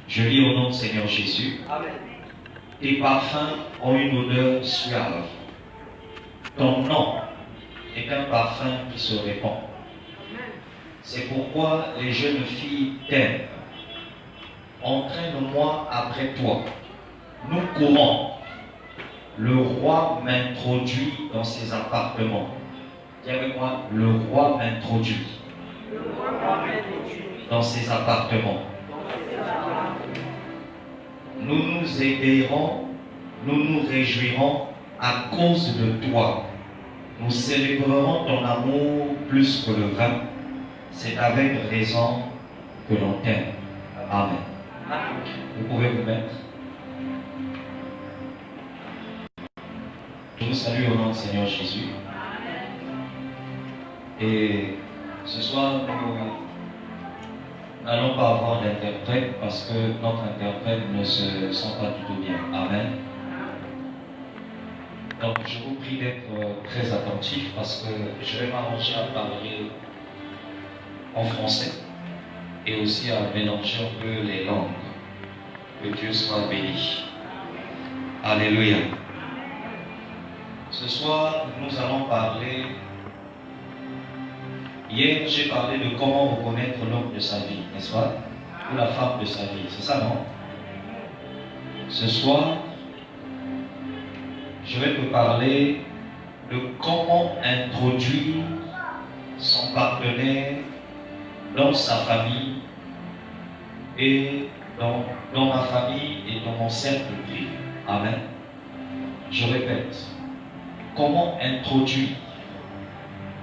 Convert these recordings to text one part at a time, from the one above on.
Je lis au nom du Seigneur Jésus. Amen. Tes parfums ont une odeur suave. Ton nom est un parfum qui se répand. C'est pourquoi les jeunes filles t'aiment. Entraîne-moi après toi. Nous courons. Le roi m'introduit dans ses appartements. Dis avec moi, le roi m'introduit dans ses appartements. Nous nous éveillerons, nous nous réjouirons à cause de toi. Nous célébrerons ton amour plus que le vin. C'est avec raison que l'on t'aime. Amen. Vous pouvez vous mettre. Je vous salue au nom du Seigneur Jésus. Et ce soir, nous n'allons pas avoir d'interprète parce que notre interprète ne se sent pas du tout bien. Amen. Donc je vous prie d'être très attentifs parce que je vais m'arranger à parler en français et aussi à mélanger un peu les langues. Que Dieu soit béni. Alléluia. Ce soir, nous allons parler. Hier, j'ai parlé de comment reconnaître l'homme de sa vie, n'est-ce pas? Ou la femme de sa vie, c'est ça, non? Ce soir, je vais te parler de comment introduire son partenaire dans sa famille et dans ma famille et dans mon cercle privé. Amen. Je répète, comment introduire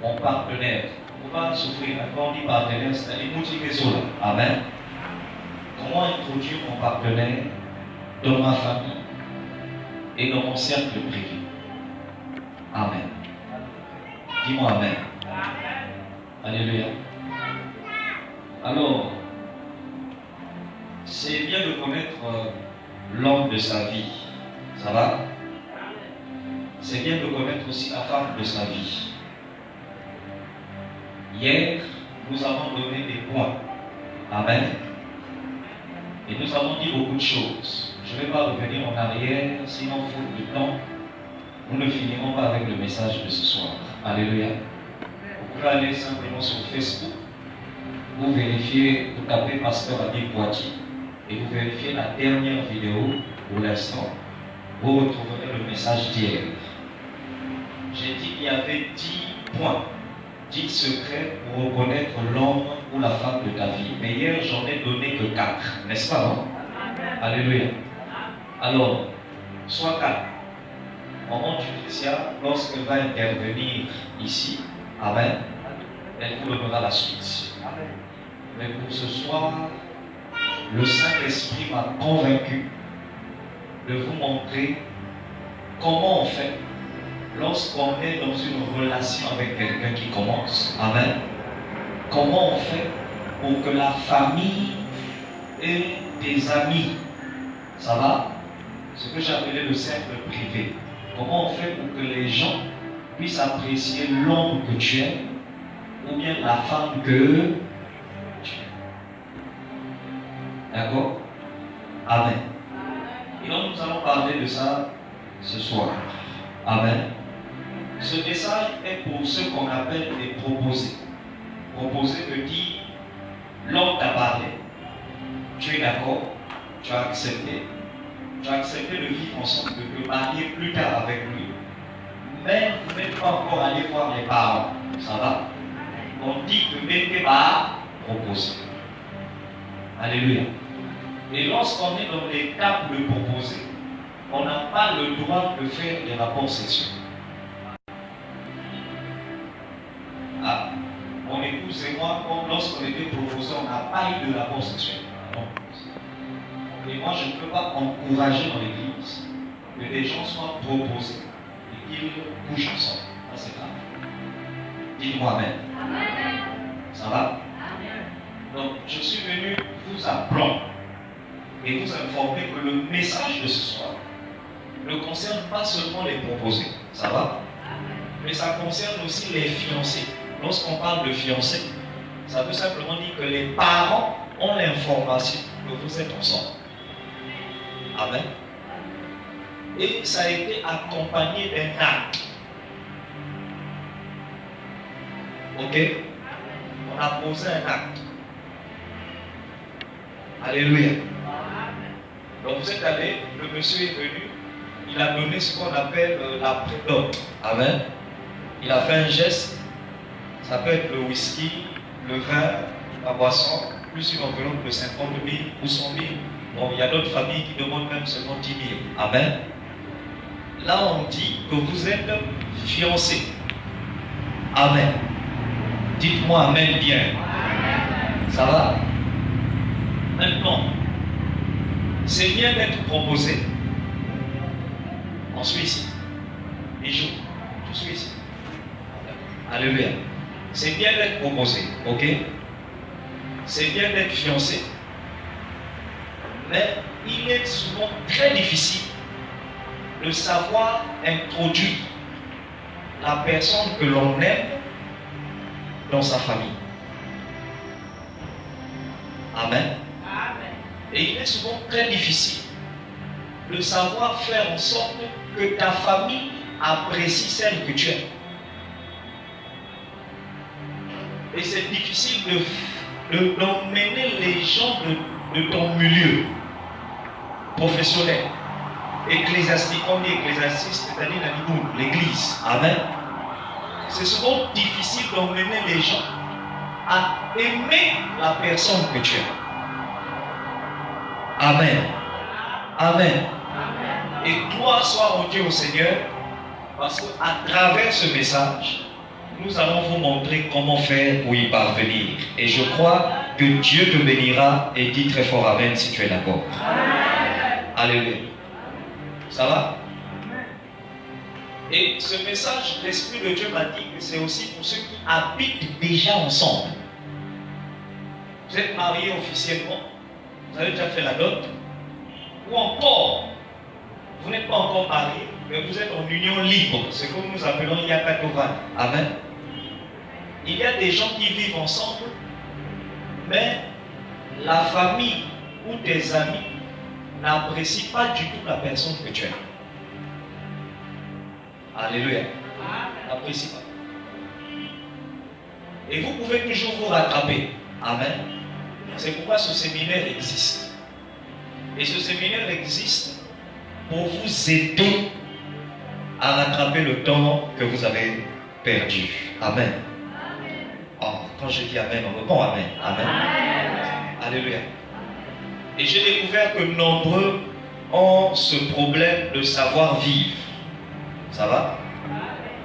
mon partenaire? On va souffrir, quand on dit partenaire, c'est-à-dire multi-réseau. Amen. Comment introduire mon partenaire dans ma famille et dans mon cercle privé? Amen. Dis-moi Amen. Alléluia. Alors, c'est bien de connaître l'homme de sa vie. Ça va? C'est bien de connaître aussi la femme de sa vie. Hier, nous avons donné des points. Amen. Et nous avons dit beaucoup de choses. Je ne vais pas revenir en arrière, sinon faute de temps, nous ne finirons pas avec le message de ce soir. Alléluia. Vous pouvez aller simplement sur Facebook, vous vérifiez, vous tapez Pasteur Adi Poitiers et vous vérifiez la dernière vidéo pour l'instant, vous retrouverez le message d'hier. J'ai dit qu'il y avait 10 points, 10 secrets pour reconnaître l'homme ou la femme de ta vie. Mais hier, j'en ai donné que 4, n'est-ce pas, non? Alléluia. Alors, soit 4. Maman Patricia, lorsqu'elle va intervenir ici, Amen, elle vous donnera la suite. Mais pour ce soir, le Saint-Esprit m'a convaincu de vous montrer comment on fait lorsqu'on est dans une relation avec quelqu'un qui commence. Amen. Comment on fait pour que la famille et des amis, ça va? Ce que j'appelais le cercle privé. Comment on fait pour que les gens puissent apprécier l'homme que tu es ou bien la femme que tu es. D'accord? Amen. Et donc nous allons parler de ça ce soir. Amen. Ce message est pour ceux qu'on appelle les proposés. Proposé veut dire l'homme t'a parlé. Tu es d'accord, tu as accepté. Tu as accepté de vivre ensemble, de te marier plus tard avec lui. Mais vous n'êtes pas encore allé voir les parents. Ça va? On dit que mettez pas proposé. Alléluia. Et lorsqu'on est dans l'étape de proposer, on n'a pas le droit de faire des rapports sexuels. Ah, mon épouse et moi, lorsqu'on était proposés, on n'a pas eu de rapport sexuel. Non. Et moi, je ne peux pas encourager dans l'église que des gens soient proposés et qu'ils couchent ensemble. Ça, c'est grave. Dites-moi Amen. Amen. Ça va? Amen. Donc, je suis venu vous apprendre et vous informer que le message de ce soir ne concerne pas seulement les proposés. Ça va? Amen. Mais ça concerne aussi les fiancés. Lorsqu'on parle de fiancés, ça veut simplement dire que les parents ont l'information que vous êtes ensemble. Amen. Et ça a été accompagné d'un acte. Ok? On a posé un acte. Alléluia. Donc vous êtes allé, le monsieur est venu, il a donné ce qu'on appelle la prédote. Amen. Il a fait un geste. Ça peut être le whisky, le vin, la boisson, plus une enveloppe de 50 000 ou 100 000. Bon, il y a d'autres familles qui demandent même seulement 10 000. Amen. Là, on dit que vous êtes fiancés. Amen. Dites-moi Amen bien. Ça va? Maintenant, c'est bien d'être proposé. En Suisse. Bijou, je suis ici. Alléluia. C'est bien d'être proposé, ok? C'est bien d'être fiancé. Mais il est souvent très difficile de savoir introduire la personne que l'on aime dans sa famille. Amen. Et il est souvent très difficile de savoir faire en sorte que ta famille apprécie celle que tu aimes. Et c'est difficile d'emmener les gens de ton milieu professionnel, ecclésiastique, on dit ecclésiastique, c'est-à-dire l'église. Amen. C'est souvent difficile d'emmener les gens à aimer la personne que tu aimes. Amen. Amen. Et gloire soit rendue au Seigneur, parce qu'à travers ce message, nous allons vous montrer comment faire pour y parvenir. Et je crois que Dieu te bénira et dis très fort Amen si tu es d'accord. Alléluia. Ça va? Et ce message, l'Esprit de Dieu m'a dit que c'est aussi pour ceux qui habitent déjà ensemble. Vous êtes mariés officiellement, vous avez déjà fait la dot, ou encore, vous n'êtes pas encore mariés, mais vous êtes en union libre, ce que nous appelons Yakatovan. Amen. Il y a des gens qui vivent ensemble, mais la famille ou tes amis n'apprécient pas du tout la personne que tu aimes. Alléluia. N'apprécient pas. Et vous pouvez toujours vous rattraper. Amen. C'est pourquoi ce séminaire existe. Et ce séminaire existe pour vous aider à rattraper le temps que vous avez perdu. Amen. Oh, quand je dis Amen, on répond Amen. Amen. Alléluia. Et j'ai découvert que nombreux ont ce problème de savoir vivre. Ça va?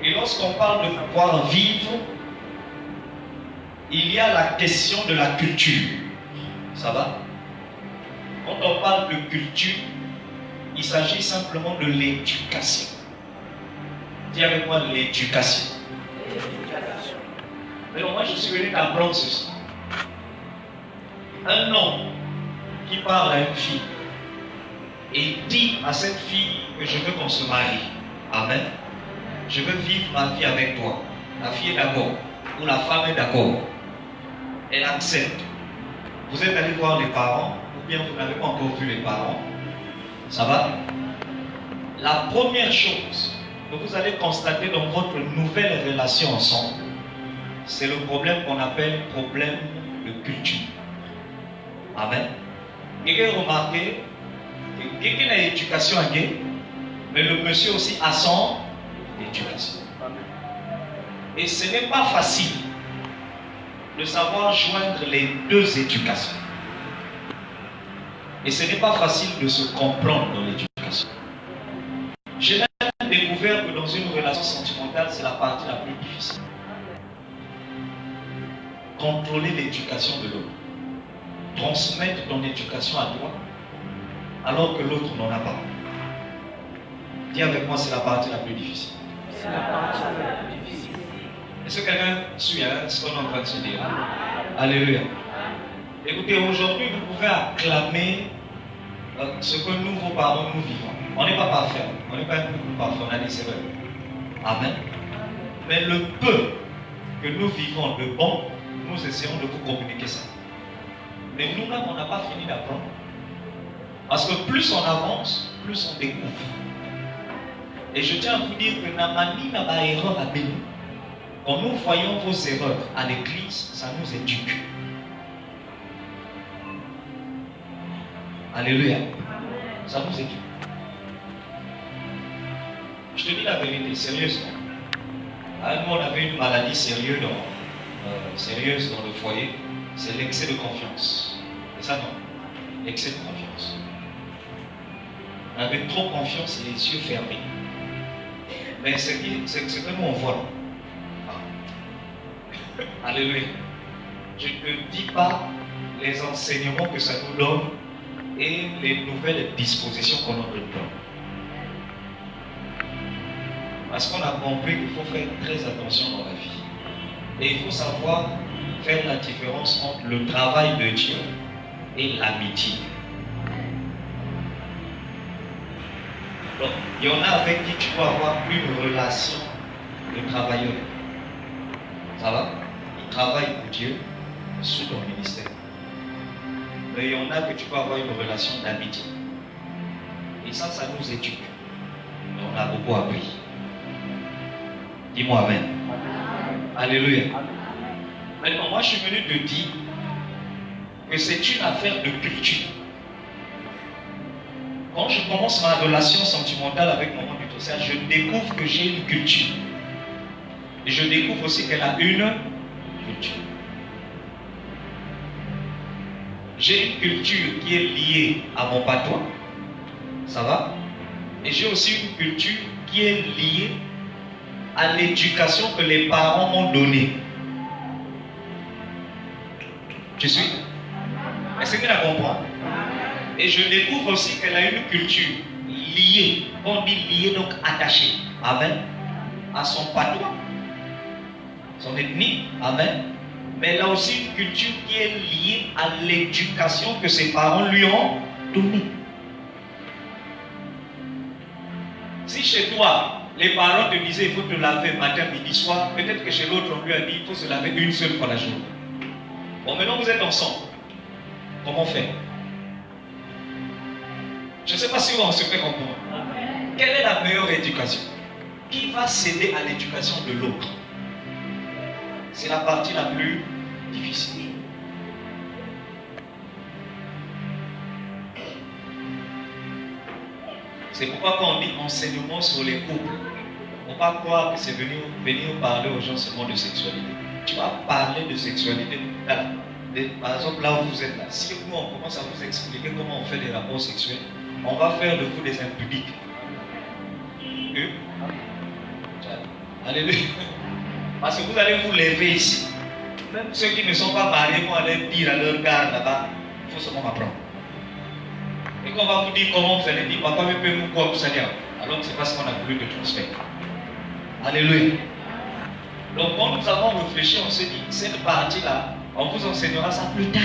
Et lorsqu'on parle de pouvoir vivre, il y a la question de la culture. Ça va? Quand on parle de culture, il s'agit simplement de l'éducation. Dis avec moi l'éducation. Alors moi je suis venu t'apprendre ceci. Un homme qui parle à une fille et dit à cette fille que je veux qu'on se marie. Amen. Je veux vivre ma vie avec toi. La fille est d'accord. Ou la femme est d'accord. Elle accepte. Vous êtes allé voir les parents, ou bien vous n'avez pas encore vu les parents. Ça va? La première chose que vous allez constater dans votre nouvelle relation ensemble, c'est le problème qu'on appelle problème de culture. Amen. Quelqu'un a remarqué que quelqu'un a l'éducation à gay, mais le monsieur aussi a son éducation. Et ce n'est pas facile de savoir joindre les deux éducations. Et ce n'est pas facile de se comprendre dans l'éducation. J'ai même découvert que dans une relation sentimentale, c'est la partie la plus difficile. Contrôler l'éducation de l'autre. Transmettre ton éducation à toi, alors que l'autre n'en a pas. Dis avec moi, c'est la partie la plus difficile. C'est la partie la plus difficile. Est-ce que quelqu'un suit ce qu'on est en train de se dire? Alléluia. Écoutez, aujourd'hui, vous pouvez acclamer ce que nous, vos parents, nous vivons. On n'est pas parfait. On n'est pas un peuple parfait. On a dit c'est vrai. Amen. Mais le peu que nous vivons de bon, nous essayons de vous communiquer ça. Mais nous-mêmes, on n'a pas fini d'apprendre. Parce que plus on avance, plus on découvre. Et je tiens à vous dire que Namani n'a pas erreur à bénir. Quand nous voyons vos erreurs à l'église, ça nous éduque. Alléluia. Ça nous éduque. Je te dis la vérité, sérieusement. Nous, on avait une maladie sérieuse dans le foyer. C'est l'excès de confiance. C'est ça, non? L'excès de confiance. On avait trop confiance et les yeux fermés. Mais c'est que nous on voit. Alléluia. Je ne te dis pas les enseignements que ça nous donne et les nouvelles dispositions qu'on nous donne. Parce qu'on a compris qu'il faut faire très attention dans la vie. Et il faut savoir faire la différence entre le travail de Dieu et l'amitié. Donc, il y en a avec qui tu peux avoir une relation de travailleur. Ça va? Ils travaillent pour Dieu sous ton ministère. Mais il y en a que tu peux avoir une relation d'amitié. Et ça nous éduque. Et on a beaucoup appris. Dis-moi Amen. Alléluia. Maintenant, moi je suis venu te dire que c'est une affaire de culture. Quand je commence ma relation sentimentale avec mon monde du social, je découvre que j'ai une culture. Et je découvre aussi qu'elle a une culture. J'ai une culture qui est liée à mon patois. Ça va? Et j'ai aussi une culture qui est liée à l'éducation que les parents m'ont donnée. Tu suis? Est-ce que tu la comprends? Et je découvre aussi qu'elle a une culture liée, on dit liée donc attachée, amen, à son patois, son ethnie, amen. Mais elle a aussi une culture qui est liée à l'éducation que ses parents lui ont donnée. Si chez toi, les parents te disaient il faut te laver matin, midi, soir, peut-être que chez l'autre on lui a dit il faut se laver une seule fois la journée. Bon, maintenant vous êtes ensemble. Comment faire? Je ne sais pas si on se fait comprendre. Quelle est la meilleure éducation? Qui va céder à l'éducation de l'autre? C'est la partie la plus difficile. C'est pourquoi quand on dit enseignement sur les couples, on ne va pas croire que c'est venir parler aux gens seulement de sexualité. Tu vas parler de sexualité. Par exemple, là où vous êtes là, si nous on commence à vous expliquer comment on fait des rapports sexuels, on va faire de vous des impudiques. Alléluia. Parce que vous allez vous lever ici. Même ceux qui ne sont pas mariés vont aller dire à leur gars là-bas, il faut seulement m'apprendre. Et quand on va vous dire comment on fait, on dit, papa, mais peut nous quoi vous allez. Alors que c'est parce qu'on a voulu te transmettre. Alléluia. Donc quand nous avons réfléchi, on s'est dit, cette partie-là, on vous enseignera ça plus tard.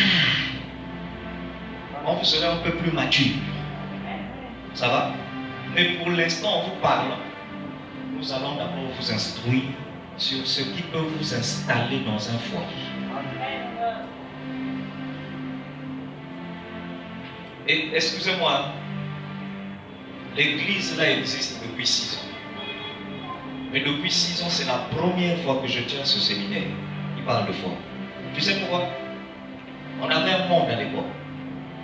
On vous sera un peu plus mature. Ça va? Mais pour l'instant, en vous parlant, nous allons d'abord vous instruire sur ce qui peut vous installer dans un foyer. Et excusez-moi, l'église là existe depuis 6 ans. Mais depuis 6 ans, c'est la première fois que je tiens ce séminaire. Il parle de foi. Tu sais pourquoi? On avait un monde à l'époque.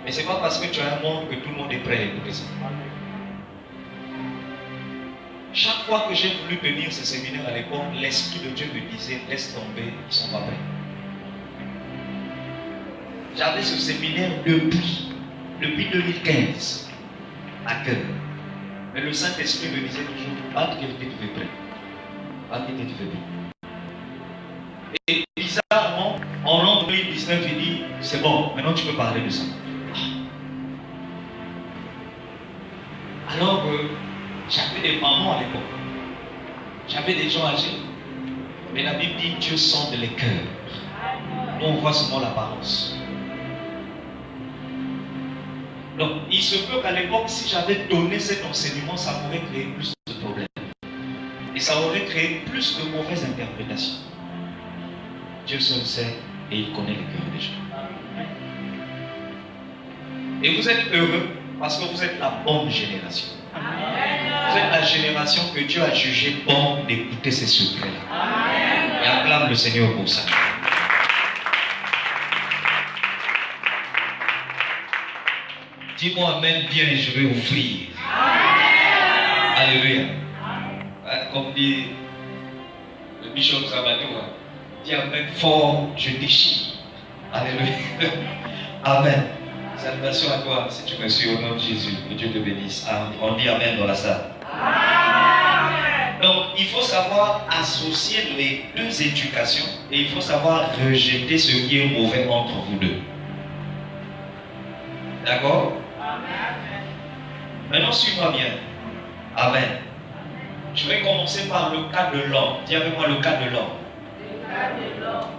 Mais ce n'est pas parce que tu as un monde que tout le monde est prêt à écouter ça. Chaque fois que j'ai voulu tenir ce séminaire à l'époque, l'Esprit de Dieu me disait, laisse tomber, ils ne sont pas prêts. J'avais ce séminaire depuis 2015 à cœur. Mais le Saint-Esprit me disait toujours, pas que tu es prêt. Pas que tu es prêt. Et bizarrement, en rentre 2019, il dit, c'est bon, maintenant tu peux parler de ça. Alors que j'avais des mamans à l'époque. J'avais des gens âgés. Mais la Bible dit Dieu sonde les cœurs. Nous on voit seulement l'apparence. Donc il se peut qu'à l'époque, si j'avais donné cet enseignement, ça m'aurait créé plus de problèmes. Et ça aurait créé plus de mauvaises interprétations. Dieu seul sait et il connaît les cœurs des gens. Et vous êtes heureux parce que vous êtes la bonne génération. Vous êtes la génération que Dieu a jugé bon d'écouter ces secrets-là. Et acclame le Seigneur pour ça. Dis-moi Amen bien et je vais ouvrir. Alléluia. Comme dit le bishop Sabato, dis Amen fort, je déchire. Alléluia. Amen. Salvation à toi, si tu me suis au nom de Jésus. Que Dieu te bénisse. On dit Amen dans la salle. Donc, il faut savoir associer les deux éducations et il faut savoir rejeter ce qui est mauvais entre vous deux. D'accord? Maintenant, suis-moi bien. Amen. Je vais commencer par le cas de l'homme. Dis avec moi le cas de l'homme.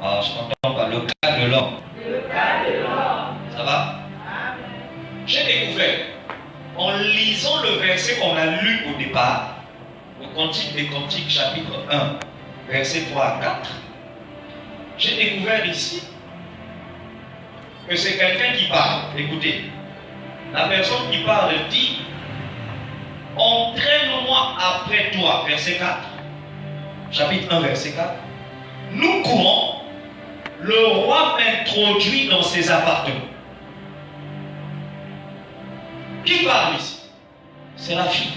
Ah, je n'entends pas. Le cas de l'homme. Ça va? J'ai découvert, en lisant le verset qu'on a lu au départ, le Cantique des Cantiques, chapitre 1, versets 3 à 4, j'ai découvert ici que c'est quelqu'un qui parle. Écoutez, la personne qui parle dit: entraîne-moi après toi, verset 4, chapitre 1, verset 4. Nous courons, le roi m'introduit dans ses appartements. Qui parle ici? C'est la fille.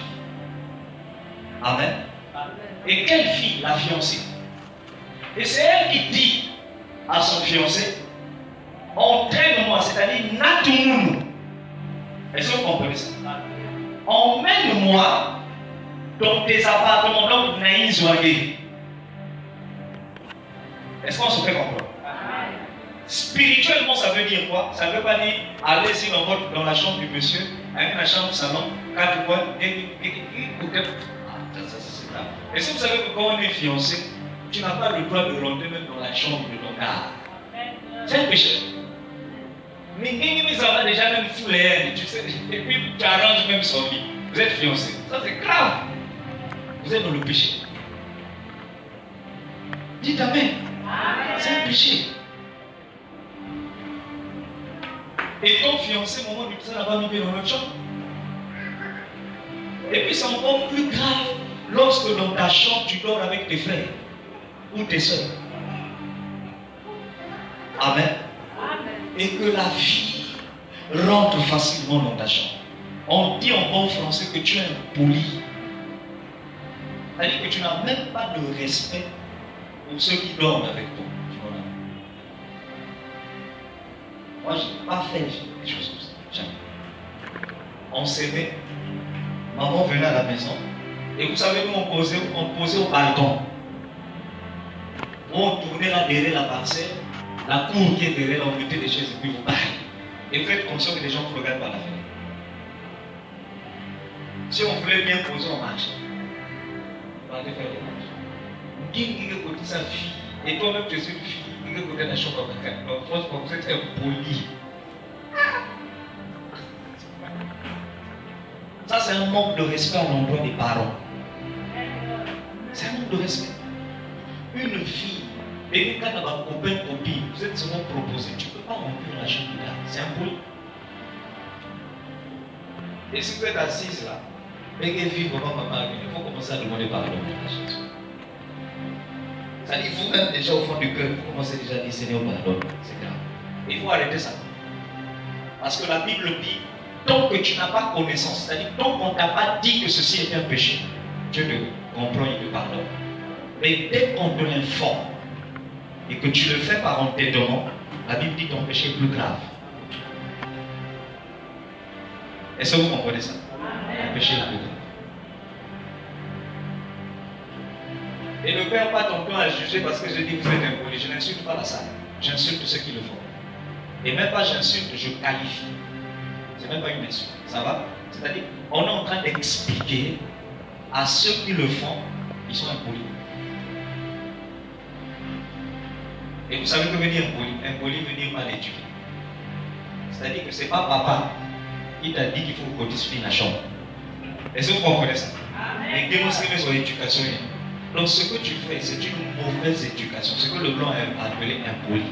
Amen. Et quelle fille? La fiancée. Et c'est elle qui dit à son fiancé: entraîne-moi, c'est-à-dire natounou. Est-ce que vous comprenez ça? Emmène-moi dans tes appartements, donc naïzouagé. Est-ce qu'on se fait comprendre? Spirituellement, ça veut dire quoi? Ça ne veut pas dire allez-y dans la chambre du monsieur, avec la chambre salon, 4 points, est-ce que vous savez que quand on est fiancé, tu n'as pas le droit de rentrer même dans la chambre de ton gars? C'est un péché. Mais ça va déjà même fou les tu sais, et puis tu arranges même son lit. Vous êtes fiancé. Ça c'est grave. Vous êtes dans le péché. Dites Amen. C'est un péché. Et ton fiancé, au moment du ça n'a pas mis dans notre chambre. Et puis c'est encore plus grave lorsque dans ta chambre tu dors avec tes frères ou tes soeurs. Amen. Et que la fille rentre facilement dans ta chambre. On dit en bon français que tu es impoli. C'est-à-dire que tu n'as même pas de respect pour ceux qui dorment avec toi. Moi, je n'ai pas fait des choses comme ça. Jamais. On s'aimait. Maman venait à la maison. Et vous savez, nous, on posait au balcon. On tournait là derrière la parcelle. La cour qui est derrière, on mettait des chaises et puis vous parlez. Et vous faites conscience que les gens vous regardent par la fenêtre. Si on voulait bien poser, on marche. On allait faire des marches. Qui est côté sa fille? Et toi-même, tu es une fille. Qui est côté la chambre? Vous êtes impoli. Ça, c'est un manque de respect à l'endroit des parents. C'est un manque de respect. Une fille. Et quand tu as un copain, copine, vous êtes seulement proposé, tu ne peux pas remplir la chambre de gars. C'est impoli. Et si vous êtes assise là, et que vie, papa, maman, il faut commencer à demander pardon pour la chose. Ça dit, vous-même déjà au fond du cœur, vous commencez déjà à dire Seigneur, pardon. C'est grave. Il faut arrêter ça. Parce que la Bible dit, tant que tu n'as pas connaissance, c'est-à-dire tant qu'on ne t'a pas dit que ceci est un péché, Dieu te comprend, il te pardonne. Mais dès qu'on te l'informe, et que tu le fais par entêtement, la Bible dit que ton péché est plus grave. Est-ce que vous comprenez ça? Le péché est plus grave. Et ne perds pas ton temps à juger parce que je dis que vous êtes impoli. Je n'insulte pas la salle. J'insulte ceux qui le font. Et même pas j'insulte, je qualifie. C'est même pas une insulte. Ça va? C'est-à-dire, on est en train d'expliquer à ceux qui le font, ils sont impolis. Et vous savez que veut dire impoli? Impoli veut dire mal éduqué. C'est-à-dire que ce n'est pas papa qui t'a dit qu'il faut que tu finisses la chambre. Est-ce que vous comprenez ça? Et démontrer son éducation. Donc ce que tu fais, c'est une mauvaise éducation. Ce que le blanc a appelé impoli.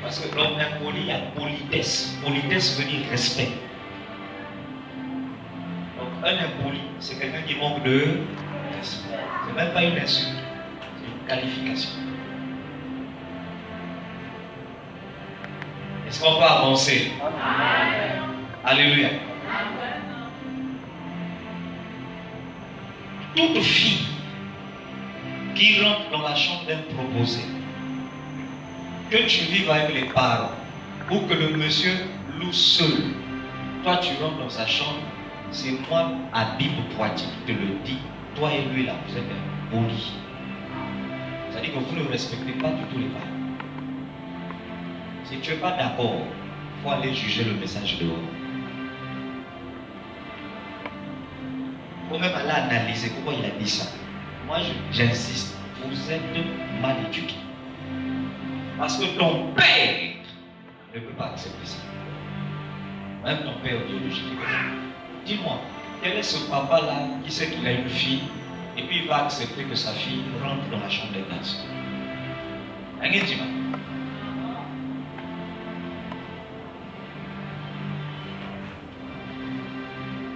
Parce que l'homme impoli, il y a politesse. Politesse veut dire respect. Donc un impoli, c'est quelqu'un qui manque de respect. Ce n'est même pas une insulte, c'est une qualification. Est-ce qu'on peut avancer? Amen. Alléluia. Amen. Toute fille qui rentre dans la chambre d'un proposé, que tu vives avec les parents ou que le monsieur loue seul, toi tu rentres dans sa chambre, c'est moi, Habib Poitiers, qui te le dis, toi et lui là, vous êtes impolis. C'est-à-dire que vous ne respectez pas du tout les parents. Si tu n'es pas d'accord, il faut aller juger le message dehors. Il faut même aller analyser pourquoi il a dit ça. Moi, j'insiste, vous êtes mal éduqués. Parce que ton père ne peut pas accepter ça. Même ton père biologique. Dis-moi, quel est ce papa-là qui sait qu'il a une fille et puis il va accepter que sa fille rentre dans la chambre des garçons? Dis-moi.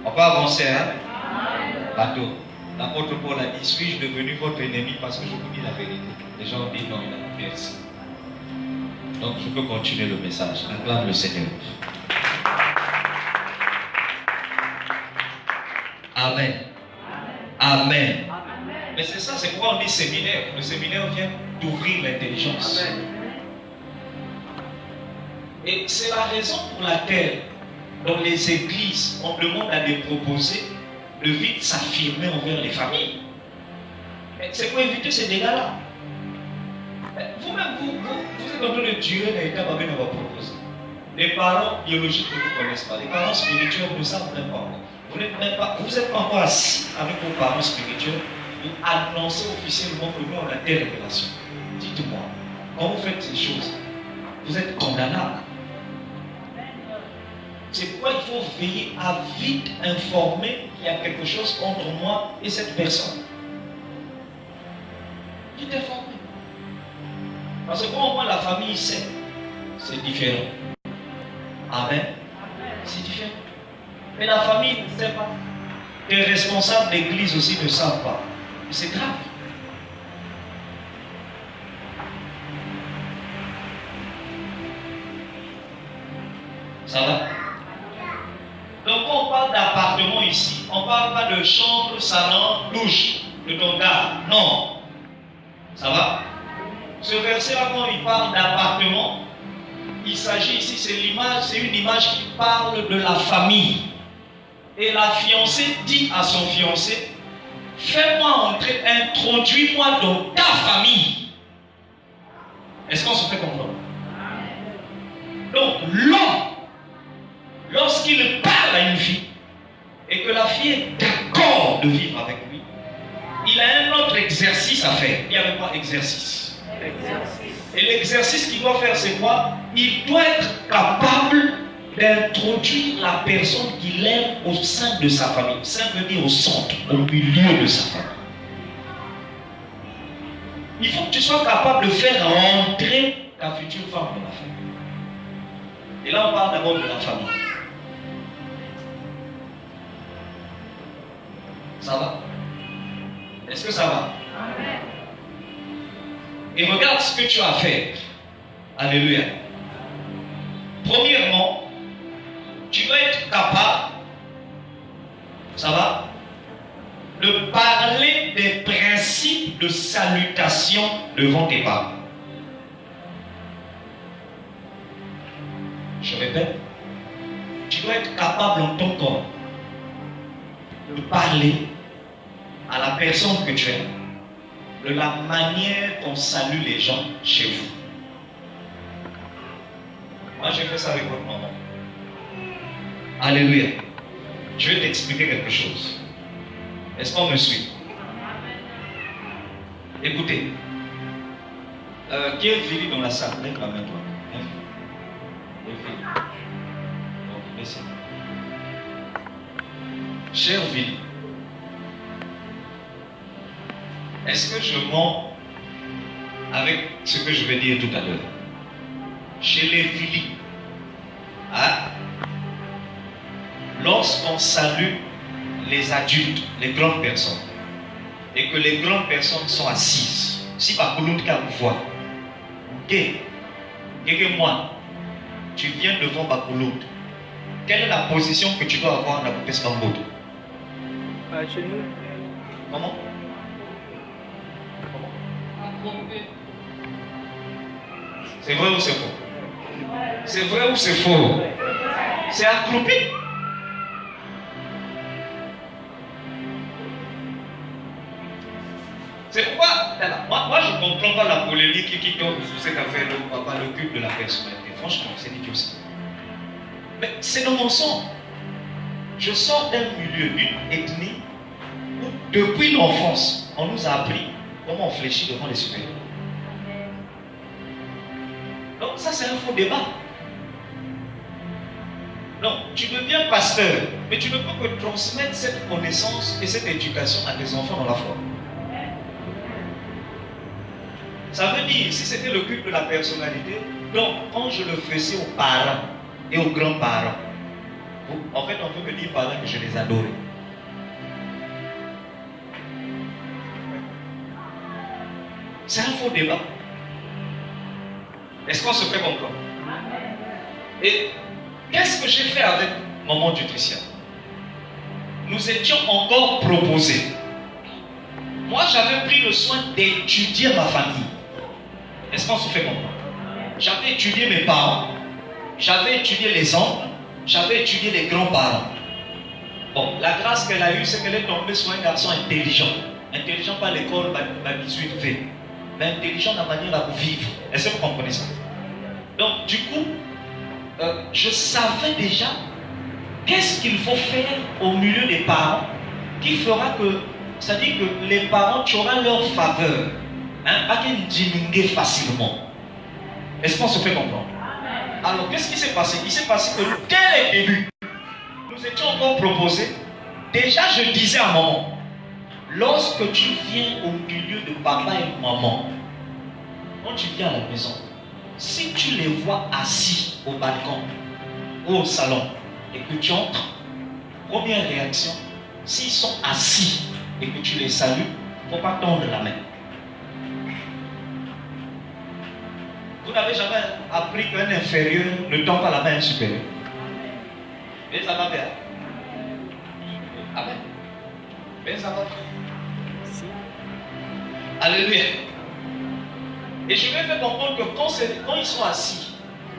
On peut avancer, hein? Bateau. L'apôtre Paul a dit, suis-je devenu votre ennemi parce que je vous dis la vérité? Les gens ont dit non, il a fait ça. Donc je peux continuer le message. Acclame le Seigneur. Amen. Amen. Mais c'est ça, c'est pourquoi on dit séminaire. Le séminaire vient d'ouvrir l'intelligence. Et c'est la raison pour laquelle dans les églises, on demande à des proposés de vite s'affirmer envers les familles. C'est pour éviter ces dégâts-là. Vous-même, vous êtes en train de tuer l'état avec nos proposés. Les parents biologiques ne vous connaissent pas. Les parents spirituels ne savent même pas. Vous n'êtes même pas, vous êtes pas encore assis avec vos parents spirituels pour annoncer officiellement que nous on a telle révélation. Dites-moi, quand vous faites ces choses, vous êtes condamnable. C'est pourquoi il faut veiller à vite informer qu'il y a quelque chose entre moi et cette personne. Vite informer. Parce que pour moi, la famille sait. C'est différent. Amen. C'est différent. Mais la famille ne sait pas. Les responsables d'église aussi ne savent pas. C'est grave. Ça va? Donc quand on parle d'appartement ici, on ne parle pas de chambre, salon, douche, de ton gars. Non. Ça va? Ce verset-là, quand il parle d'appartement, il s'agit ici, c'est une image qui parle de la famille. Et la fiancée dit à son fiancé, fais-moi entrer, introduis-moi dans ta famille. Est-ce qu'on se fait comprendre? Donc l'homme, lorsqu'il parle à une fille et que la fille est d'accord de vivre avec lui, il a un autre exercice à faire. Il n'y avait pas exercice. Et l'exercice qu'il doit faire, c'est quoi? Il doit être capable d'introduire la personne qu'il aime au sein de sa famille. Ça veut dire au centre, au milieu de sa famille. Il faut que tu sois capable de faire entrer ta future femme dans la famille. Et là, on parle d'abord de la famille. Ça va? Est-ce que ça va? Amen. Et regarde ce que tu as à faire. Alléluia. Premièrement, tu dois être capable, ça va, de parler des principes de salutation devant tes parents. Je répète, tu dois être capable en ton corps de parler à la personne que tu aimes de la manière qu'on salue les gens chez vous. Moi, j'ai fait ça avec votre maman. Alléluia. Je vais t'expliquer quelque chose. Est-ce qu'on me suit? Écoutez. Qui est Vili dans la salle? Lève la main, toi. Donc, laissez. Cher Vili, est-ce que je mens avec ce que je vais dire tout à l'heure? chez les Philippes, hein, lorsqu'on salue les adultes, les grandes personnes, et que les grandes personnes sont assises, si par contre qu'à vous voir, que moi, tu viens devant Bakouloud, quelle est la position que tu dois avoir dans la Coupes Bamboud? Chez nous. Comment? C'est vrai ou c'est faux? C'est vrai ou c'est faux? C'est accroupi. C'est pourquoi, moi je ne comprends pas la polémique qui tombe sur cette affaire le culte de la personnalité. Franchement, c'est idiotie. Mais c'est dans mon sang. Je sors d'un milieu, d'une ethnie où depuis l'enfance, on nous a appris comment on fléchit devant les supérieurs. Donc ça c'est un faux débat. Non, tu deviens pasteur, mais tu ne peux que transmettre cette connaissance et cette éducation à tes enfants dans la foi. Ça veut dire, si c'était le culte de la personnalité, donc quand je le faisais aux parents et aux grands-parents, en fait on peut me dire par là que je les adorais. C'est un faux débat. Est-ce qu'on se fait comprendre? Et qu'est-ce que j'ai fait avec maman Dutricia? Nous étions encore proposés. Moi j'avais pris le soin d'étudier ma famille. Est-ce qu'on se fait comprendre? J'avais étudié mes parents, j'avais étudié les oncles, j'avais étudié les grands-parents. Bon, la grâce qu'elle a eue, c'est qu'elle est tombée sur un garçon intelligent. Intelligent pas à l'école, 18V, mais intelligent dans la manière à vivre. Est-ce que vous comprenez ça? Donc, du coup, je savais déjà qu'est-ce qu'il faut faire au milieu des parents qui fera que, c'est-à-dire que les parents, tu auras leur faveur. Hein, pas qu'ils diminuent facilement. Est-ce qu'on se fait comprendre? Alors, qu'est-ce qui s'est passé? Il s'est passé que dès le début, nous étions encore proposés. Déjà, je disais à maman, lorsque tu viens au milieu de papa et maman, quand tu viens à la maison, si tu les vois assis au balcon ou au salon et que tu entres, première réaction, s'ils sont assis et que tu les salues, il ne faut pas tendre la main. Vous n'avez jamais appris qu'un inférieur ne tend pas la main à un supérieur. Et ça va bien. Amen. Mais ça va bien. Alléluia. Et je vais faire comprendre que quand ils sont assis,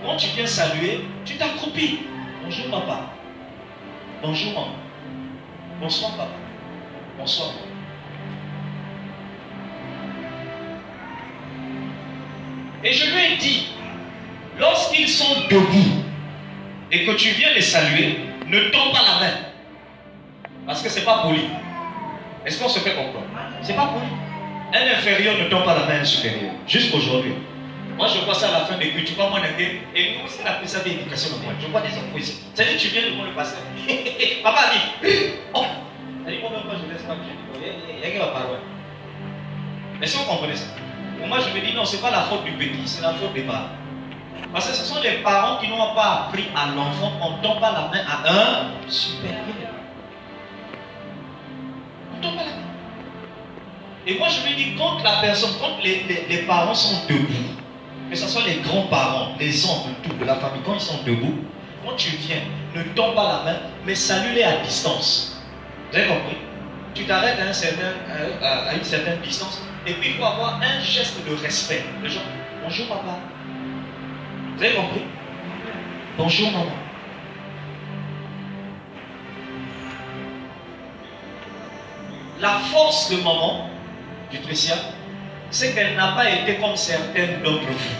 quand tu viens saluer, tu t'accroupis. Bonjour papa. Bonjour maman. Bonsoir papa. Bonsoir. Et je lui ai dit, lorsqu'ils sont debout et que tu viens les saluer, ne tends pas la main. Parce que ce n'est pas poli. Est-ce qu'on se fait comprendre? Ce n'est pas poli. Un inférieur ne tend pas la main à un supérieur. Jusqu'aujourd'hui. Moi, je vois ça à la fin des cultes. Tu vois, moi, et nous, c'est la plus d'éducation de moi. Je vois des enfants ici. C'est-à-dire, tu viens devant le pasteur. Papa dit, oh, elle dit, moi, je laisse pas que je dis, il y a qui va parler. Est-ce que vous comprenez ça? Pour moi, je me dis, non, ce n'est pas la faute du petit, c'est la faute des parents. Parce que ce sont les parents qui n'ont pas appris à l'enfant qu'on ne tend pas la main à un supérieur. On ne tend pas la main. Et moi, je me dis, quand la personne, quand les parents sont debout, que ce soit les grands-parents, les oncles, tout de la famille, quand ils sont debout, quand tu viens, ne tends pas la main, mais salue-les à distance. Vous avez compris? Tu t'arrêtes à une certaine distance, et puis il faut avoir un geste de respect. Les gens, bonjour papa. Vous avez compris? Bonjour maman. La force de maman, Dutricia, c'est qu'elle n'a pas été comme certaines d'entre vous.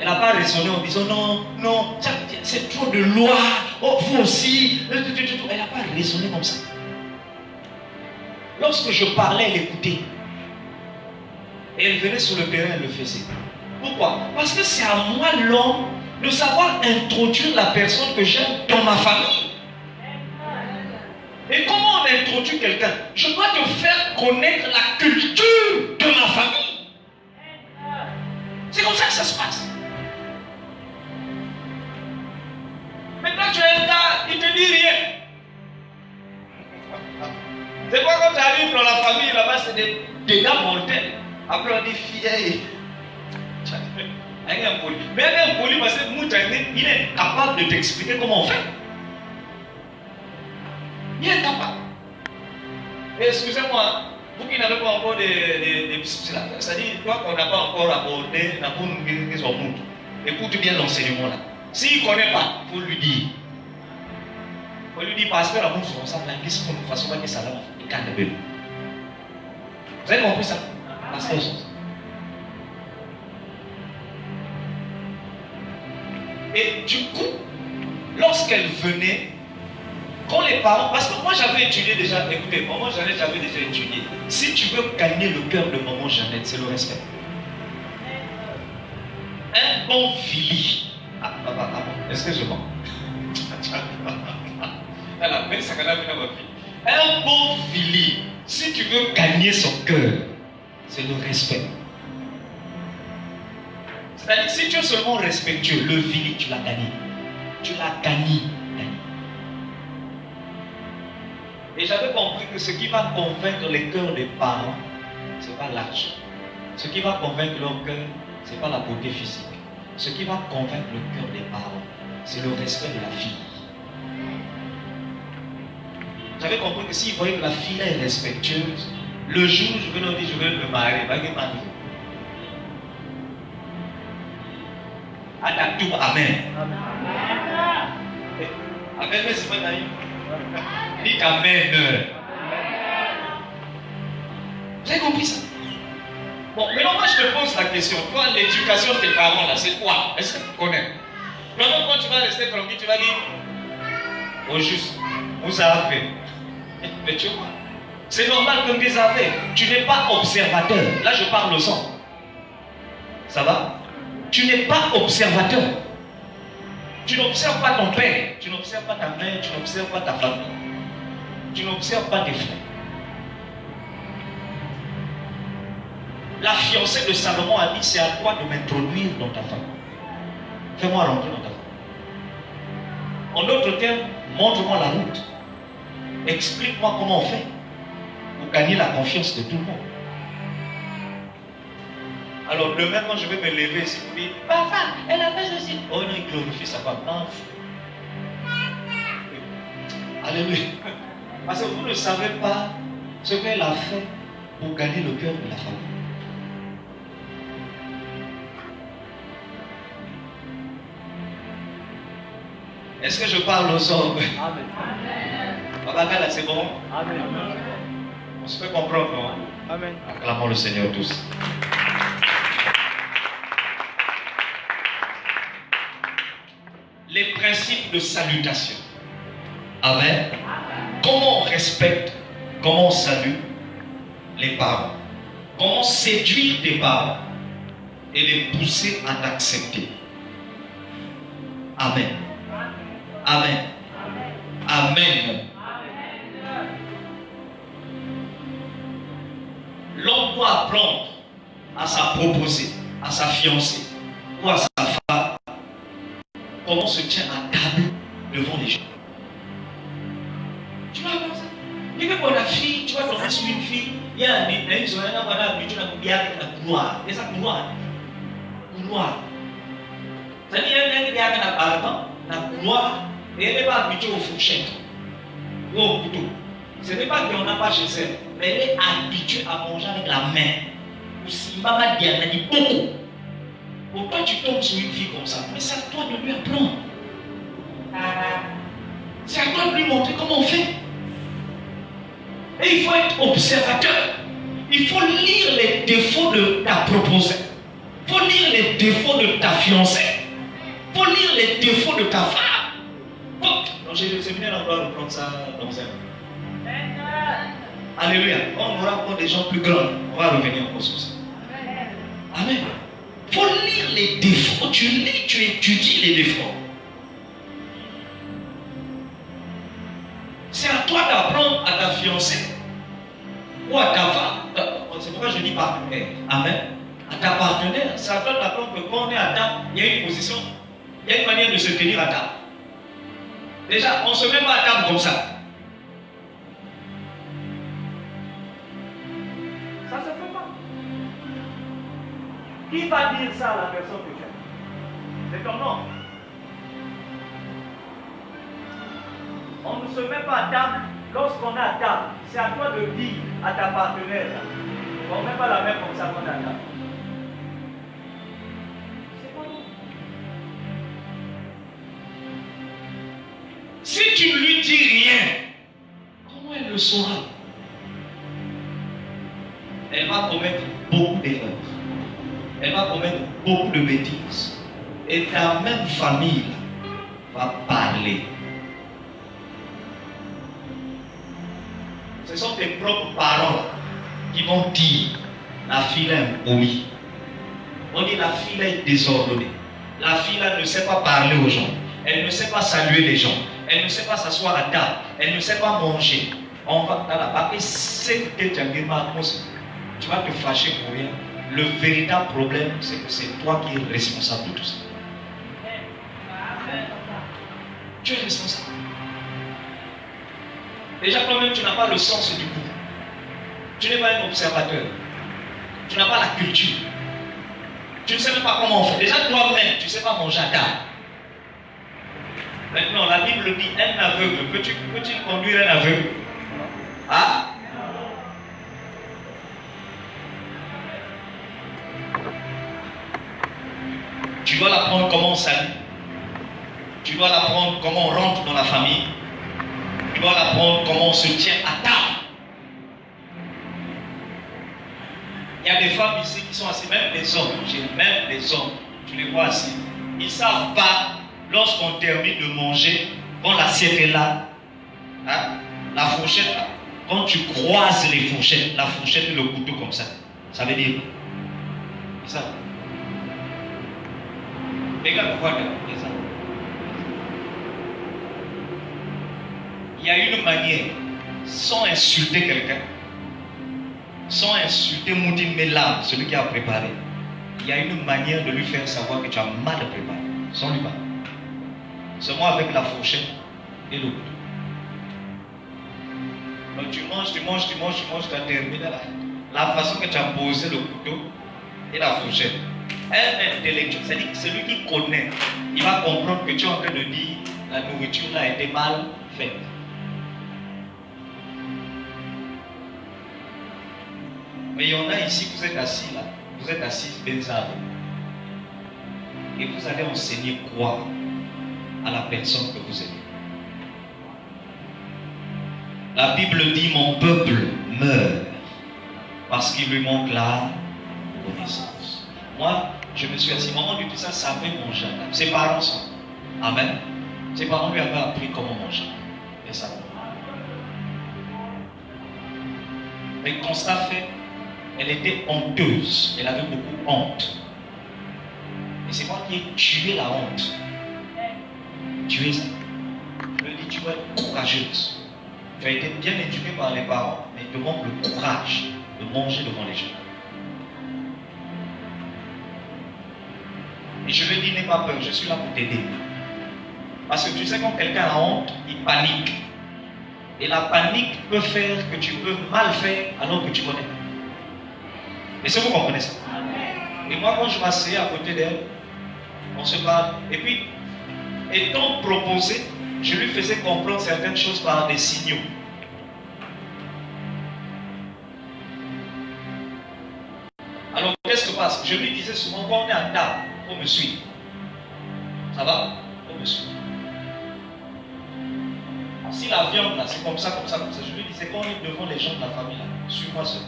Elle n'a pas raisonné en disant non, non, c'est trop de loi, oh, vous aussi. Elle n'a pas raisonné comme ça. Lorsque je parlais, elle écoutait. Et elle venait sur le terrain, elle le faisait. Pourquoi? Parce que c'est à moi, l'homme, de savoir introduire la personne que j'aime dans ma famille. Et comment on introduit quelqu'un? Je dois te faire connaître la culture de ma famille. C'est comme ça que ça se passe. dans la famille là-bas, c'est des dégâts mortels. Après, on dit fille. Mais elle est impoli parce que il est capable de t'expliquer comment on fait. Il est capable. Et excusez-moi, vous qui n'avez pas encore des c'est-à-dire, toi qu'on n'a pas encore abordé, écoute bien l'enseignement là. S'il ne connaît pas, il faut lui dire. Il faut lui dire, pasteur, amour, on s'en va, qu'est-ce qu'on fasse, on va que ça là, il calme le bébé. Vous avez compris ça? Pasteur, et du coup, lorsqu'elle venait, quand les parents, parce que moi j'avais étudié déjà, écoutez, maman Jeannette, j'avais déjà étudié. Si tu veux gagner le cœur de maman Jeannette, c'est le respect. Un bon fili. Ah, papa, est-ce que je mens? Un bon fili, si tu veux gagner son cœur, c'est le respect. C'est-à-dire, si tu es seulement respectueux, le fili, tu l'as gagné. Tu l'as gagné. Et j'avais compris que ce qui va convaincre les cœurs des parents, ce n'est pas l'argent. Ce qui va convaincre leur cœur, ce n'est pas la beauté physique. Ce qui va convaincre le cœur des parents, c'est le respect de la fille. J'avais compris que s'ils voyaient que la fille est respectueuse, le jour où je vais leur dire, je vais me marier, je vais me marier. Amen. Amen. Amen, mais c'est pas naïf. Dites Amen. Vous avez compris ça? Bon, maintenant moi je te pose la question. Toi, l'éducation de tes parents là, c'est quoi? Est-ce que tu connais? Maintenant quand tu vas rester tranquille, tu vas dire au juste, vous avez. Mais tu vois, c'est normal que vous avez. Tu n'es pas observateur. Là je parle au sang. Ça va? Tu n'es pas observateur. Tu n'observes pas ton père, tu n'observes pas ta mère, tu n'observes pas ta famille. Tu n'observes pas tes frères. La fiancée de Salomon a dit, c'est à toi de m'introduire dans ta famille. Fais-moi rentrer dans ta famille. En d'autres termes, montre-moi la route. Explique-moi comment on fait pour gagner la confiance de tout le monde. Alors demain, quand je vais me lever, si vous dites, papa, elle a fait ceci. Oh non, il glorifie sa femme. Non. Alléluia. Parce que vous ne savez pas ce qu'elle a fait pour gagner le cœur de la famille. Est-ce que je parle aux hommes? Amen. Papa, là, c'est bon? Amen. On se fait comprendre, non? Amen. Acclamons le Seigneur tous. Les principes de salutation. Amen. Comment on respecte, comment on salue les parents. Comment séduire tes parents et les pousser à t'accepter. Amen. Amen. Amen. L'homme doit apprendre à sa proposée, à sa fiancée ou à sa femme comment se tient à table devant les gens. Tu vas voir ça. Et que pour la fille, tu vas tomber sur une fille, il y a une soirée, on a habitué à courir avec la couloir. Et ça, couloir. Couloir. C'est-à-dire, il y a un appartement, la couloir, et elle n'est pas habituée aux fourchettes ou au couteau. Ce n'est pas qu'on n'a pas chez elle, mais elle est habituée à manger avec la main. Ou si maman dit, elle a dit beaucoup. Pourquoi tu tombes sur une fille comme ça? Mais c'est à toi de lui apprendre. C'est à toi de lui montrer comment on fait. Et il faut être observateur. Il faut lire les défauts de ta proposée. Il faut lire les défauts de ta fiancée. Il faut lire les défauts de ta femme. Donc j'ai le séminaire, on doit reprendre ça dans un. Alléluia. On aura encore des gens plus grands. On va revenir encore sur ça. Amen. Il faut lire les défauts. Tu lis, tu étudies les défauts. C'est à toi d'apprendre à ta fiancée ou à ta femme. C'est pourquoi je dis partenaire. Amen. À ta partenaire, c'est à toi d'apprendre que quand on est à table, il y a une position, il y a une manière de se tenir à table. Déjà, on ne se met pas à table comme ça. vas dire ça à la personne que tu aimes. C'est ton nom. On ne se met pas à table. Lorsqu'on est à table, c'est à toi de dire à ta partenaire. On ne met pas la main comme ça quand on est à table. C'est pas bon. Si tu ne lui dis rien, comment elle le saura? Elle va commettre beaucoup d'erreurs. Elle va commettre beaucoup de bêtises. Et ta même famille va parler. Ce sont tes propres parents qui vont dire la fille est impolie. On dit la fille est désordonnée. La fille là ne sait pas parler aux gens. Elle ne sait pas saluer les gens. Elle ne sait pas s'asseoir à table. Elle ne sait pas manger. On va dans la partie, c'est que tu vas te fâcher pour rien. Le véritable problème, c'est que c'est toi qui es responsable de tout ça. Tu es responsable. Déjà, toi-même, tu n'as pas le sens du goût. Tu n'es pas un observateur. Tu n'as pas la culture. Tu ne sais même pas comment on fait. Déjà, toi-même, tu ne sais pas manger à table. Maintenant, la Bible dit un aveugle. Peux-tu conduire un aveugle? Ah? Tu dois l'apprendre comment on salue. Tu dois l'apprendre comment on rentre dans la famille. Tu dois l'apprendre comment on se tient à table. Il y a des femmes ici qui sont assises, même des hommes, même des hommes, tu les vois assis. Ils ne savent pas, lorsqu'on termine de manger, quand l'assiette est là, hein, la fourchette là, quand tu croises les fourchettes, la fourchette et le couteau comme ça veut dire ça. Regarde, pourquoi ça. Il y a une manière, sans insulter quelqu'un, sans insulter Moudi Melam, celui qui a préparé, il y a une manière de lui faire savoir que tu as mal préparé, sans lui parler. Seulement avec la fourchette et le couteau. Donc tu manges, tu as terminé la façon que tu as posé le couteau et la fourchette. Un intellectuel, c'est-à-dire que celui qui connaît, il va comprendre que tu es en train de dire la nourriture là a été mal faite. Mais il y en a ici, vous êtes assis là, vous êtes assis Benzade. Et vous allez enseigner quoi à la personne que vous êtes. La Bible dit mon peuple meurt parce qu'il lui manque la connaissance. Moi, je me suis assis, maman lui dit ça savait manger. Ses parents sont. Amen. Ses parents lui avaient appris comment manger. Et ça. Mais constat fait, elle était honteuse. Elle avait beaucoup honte. Et c'est moi qui ai tué la honte. Tué ça. Je lui dis, tu dois être courageuse. Tu as été bien éduqué par les parents, mais il te manque le courage de manger devant les gens. Et je lui dis, n'aie pas peur, je suis là pour t'aider. Parce que tu sais, quand quelqu'un a honte, il panique. Et la panique peut faire que tu peux mal faire alors que tu connais. Est-ce que vous comprenez ça? Et moi, quand je m'asseyais à côté d'elle, on se parle. Et puis, étant proposé, je lui faisais comprendre certaines choses par des signaux. Alors, qu'est-ce qui se passe? Je lui disais souvent, quand on est à table, on me suit. Ça va? On me suit. Si la viande là, c'est comme ça, je lui disais, quand on est devant les gens de la famille là, suis-moi seul.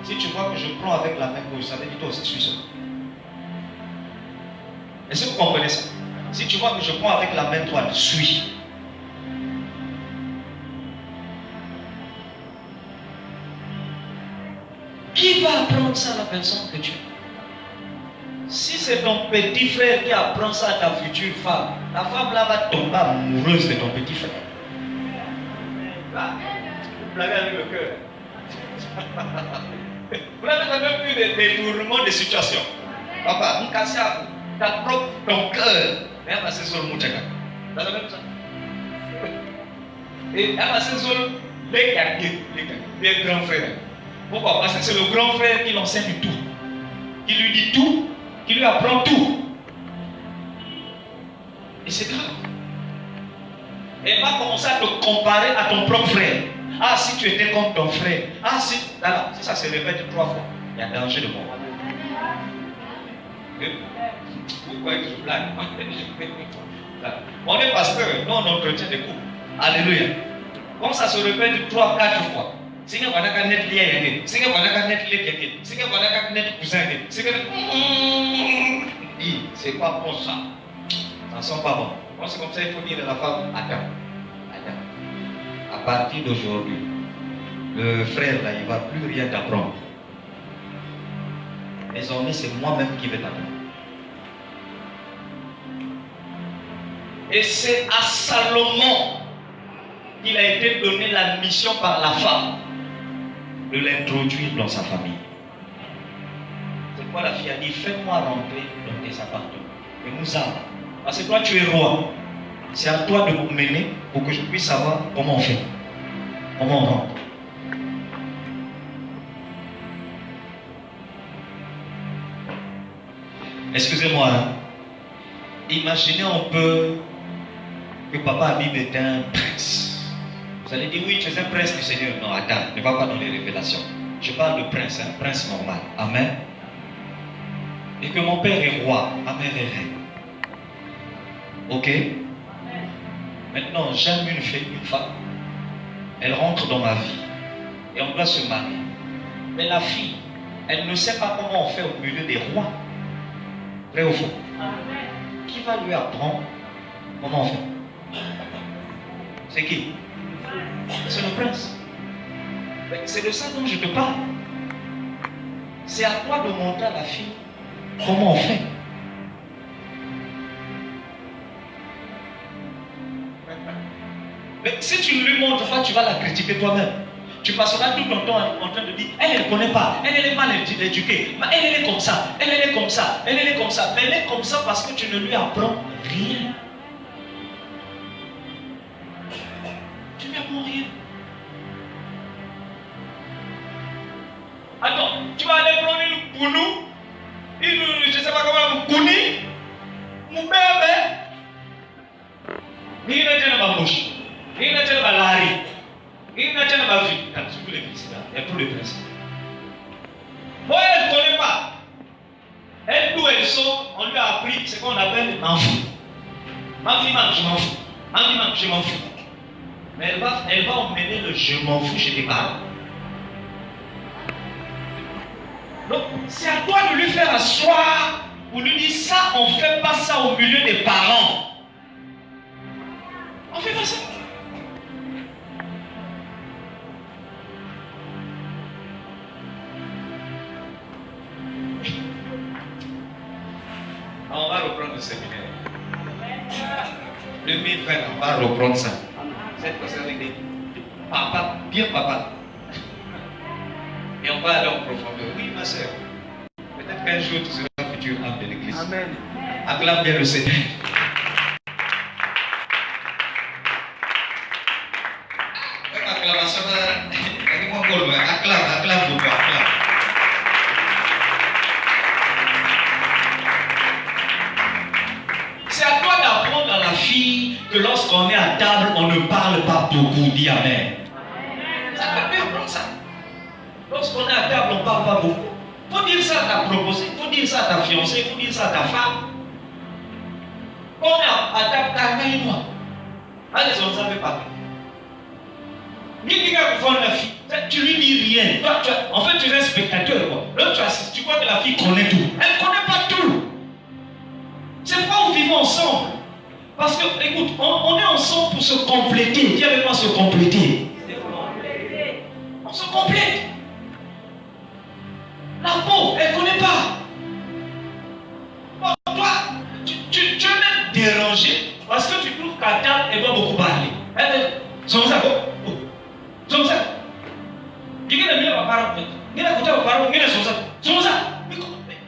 Si tu vois que je prends avec la main gauche, ça veut dire toi aussi suis seul. Est-ce que vous comprenez ça? Si tu vois que je prends avec la main droite, suis. Qui va apprendre ça à la personne que tu es? Si c'est ton petit frère qui apprend ça à ta future femme, la femme là va tomber amoureuse de ton petit frère. Vous l'avez avec le cœur. Vous n'avez jamais vu des détournements de situation. Papa, on casse ta propre ton cœur. Et elle va passer sur le mouchaka. Vous avez vu ça? Et elle va passer sur les grands frères. Pourquoi? Parce que c'est le grand frère qui l'enseigne tout. qui lui dit tout, qui lui apprend tout. Et c'est grave. Elle va commencer à te comparer à ton propre frère. Ah, si tu étais comme ton frère. Ah, si. Alors, si ça se répète 3 fois, il y a danger de mort. Pourquoi je blague? On est pasteur, nous on entretient des couples. Alléluia. Comme ça se répète 3, 4 fois. C'est que voilà qu'à net lié, c'est que voilà qu'à net lié, c'est que voilà qu'à net cousin, c'est que c'est pas bon ça. Ça sent pas bon. Quand c'est comme ça, il faut dire à la femme, attends. À partir d'aujourd'hui, le frère là, il ne va plus rien t'apprendre. Désormais, c'est moi-même qui vais t'apprendre. Et c'est à Salomon qu'il a été donné la mission par la femme de l'introduire dans sa famille. C'est quoi la fille a dit? Fais-moi rentrer dans tes appartements. Et nous avons. Parce que toi, tu es roi. C'est à toi de me mener pour que je puisse savoir comment on fait. Comment on rentre. Excusez-moi. Hein. Imaginez un peu que papa Habib est un prince. Vous allez dire, oui, tu es un prince du Seigneur. Non, attends, ne va pas dans les révélations. Je parle de prince, un prince normal. Amen. Et que mon père est roi, ma mère est reine. Ok? Maintenant, j'aime une femme. Elle rentre dans ma vie. Et on doit se marier. Mais la fille, elle ne sait pas comment on fait au milieu des rois. Vrai ou faux? Qui va lui apprendre comment on fait? C'est qui? C'est le prince. C'est de ça dont je te parle. C'est à toi de montrer à la fille comment on fait. Mais si tu ne lui montres pas, tu vas la critiquer toi-même. Tu passeras tout ton temps en train de dire, elle ne connaît pas, elle est mal éduquée, elle est comme ça, elle est comme ça, elle est comme ça. Mais elle est comme ça parce que tu ne lui apprends rien. Tu ne lui apprends rien. Attends, tu vas aller prendre une bounou, je ne sais pas comment, une kouni, mon bébé. Il est dans ma bouche. Il est dans ma lari. Il est dans ma vie. Surtout les fils là. Il y a tous les principes. Moi, elle ne connaît pas. Elle, d'où elles sont, on lui a appris ce qu'on appelle m'en fous. Ma fille, je m'en fous. Ma fille, je m'en fous. Mais elle va emmener le je m'en fous chez tes parents. Donc, c'est à toi de lui faire asseoir pour lui dire ça, on ne fait pas ça au milieu des parents. On ne fait pas ça. On va reprendre le séminaire. 2020, on va reprendre ça. Cette personne avec des papa, bien papa. Et on va aller en profondeur. Oui, ma soeur. Peut-être qu'un jour tu seras futur âme de l'église. Amen. Acclame bien le Seigneur. Acclamation. Acclame beaucoup. Acclame. C'est à toi d'apprendre à la fille que lorsqu'on est à table, on ne parle pas beaucoup. Dis amen. Ça peut bien apprendre ça. Lorsqu'on est à table, on ne parle pas beaucoup. Il faut dire ça à ta proposée, il faut dire ça à ta fiancée, il faut dire ça à ta femme. On est à table, calme-moi. Allez, on ne savait pas. Tu lui dis rien. Toi, en fait, tu es un spectateur. Là, tu crois que la fille connaît tout. Elle ne connaît pas tout. C'est pas où vivons ensemble. Parce que, écoute, on est ensemble pour se compléter. Dis avec moi, se compléter. On se complète. La pauvre, elle ne connaît pas. Bon, toi, tu es même dérangé parce que tu trouves qu'à table, elle doit beaucoup parler. Elle c'est comme ça. C'est comme ça. Tu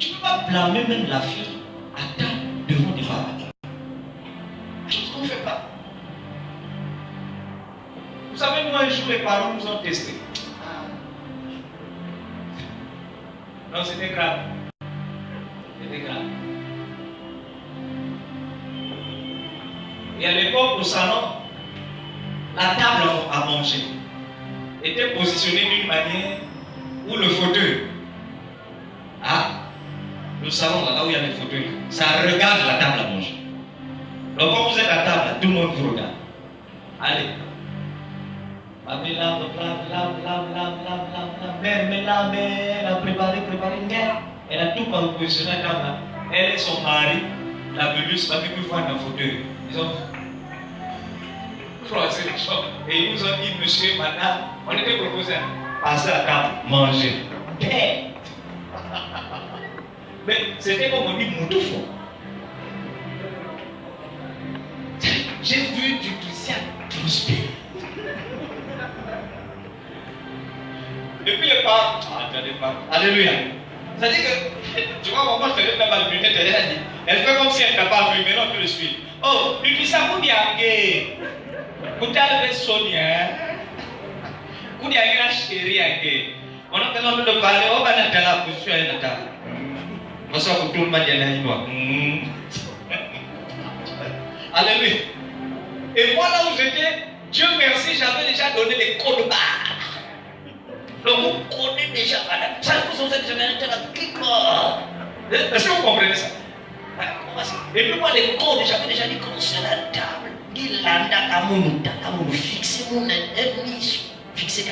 ne peux pas blâmer même la fille à table devant des parents. Chose qu'on ne fait pas. Vous savez, moi, un jour, les parents nous ont testés. Non, c'était grave. grave. Et à l'époque, au salon, la table à manger était positionnée d'une manière où le fauteuil, le salon là où il y a les fauteuils, ça regarde la table à manger. Donc quand vous êtes à table, tout le monde vous regarde. Allez. Lave, elle a préparé, elle a tout positionné à table. Elle et son mari, la velusse, va plus voir dans le fauteuil. Ils ont croisé les jambes et ils nous ont dit, monsieur, madame, on était proposé à passer à table, manger. Mais c'était comme on dit, moutoufou. J'ai vu du Christian transpirer. Depuis le pas, attendez pas. Alléluia. Ça dit que, tu vois, maman, je te donne ma lunette, elle a dit. Elle fait comme si elle n'a pas vu, mais non, tout de suite. Oh, tu dis ça, vous dites, vous avez Sonia. Vous dites, la chérie, on a besoin de parler, on va dans la position, elle est là. On sort pour tout le monde, il y a une loi. Alléluia. Et moi, là où j'étais, Dieu merci, j'avais déjà donné les codes barres. Donc vous connaissez déjà, madame. Ça vous fait que je mérite la clique. Est-ce que vous comprenez ça? Et puis moi, les codes, j'avais déjà dit comment sur la table. Il l'a fixé mon ennemi. Fixé.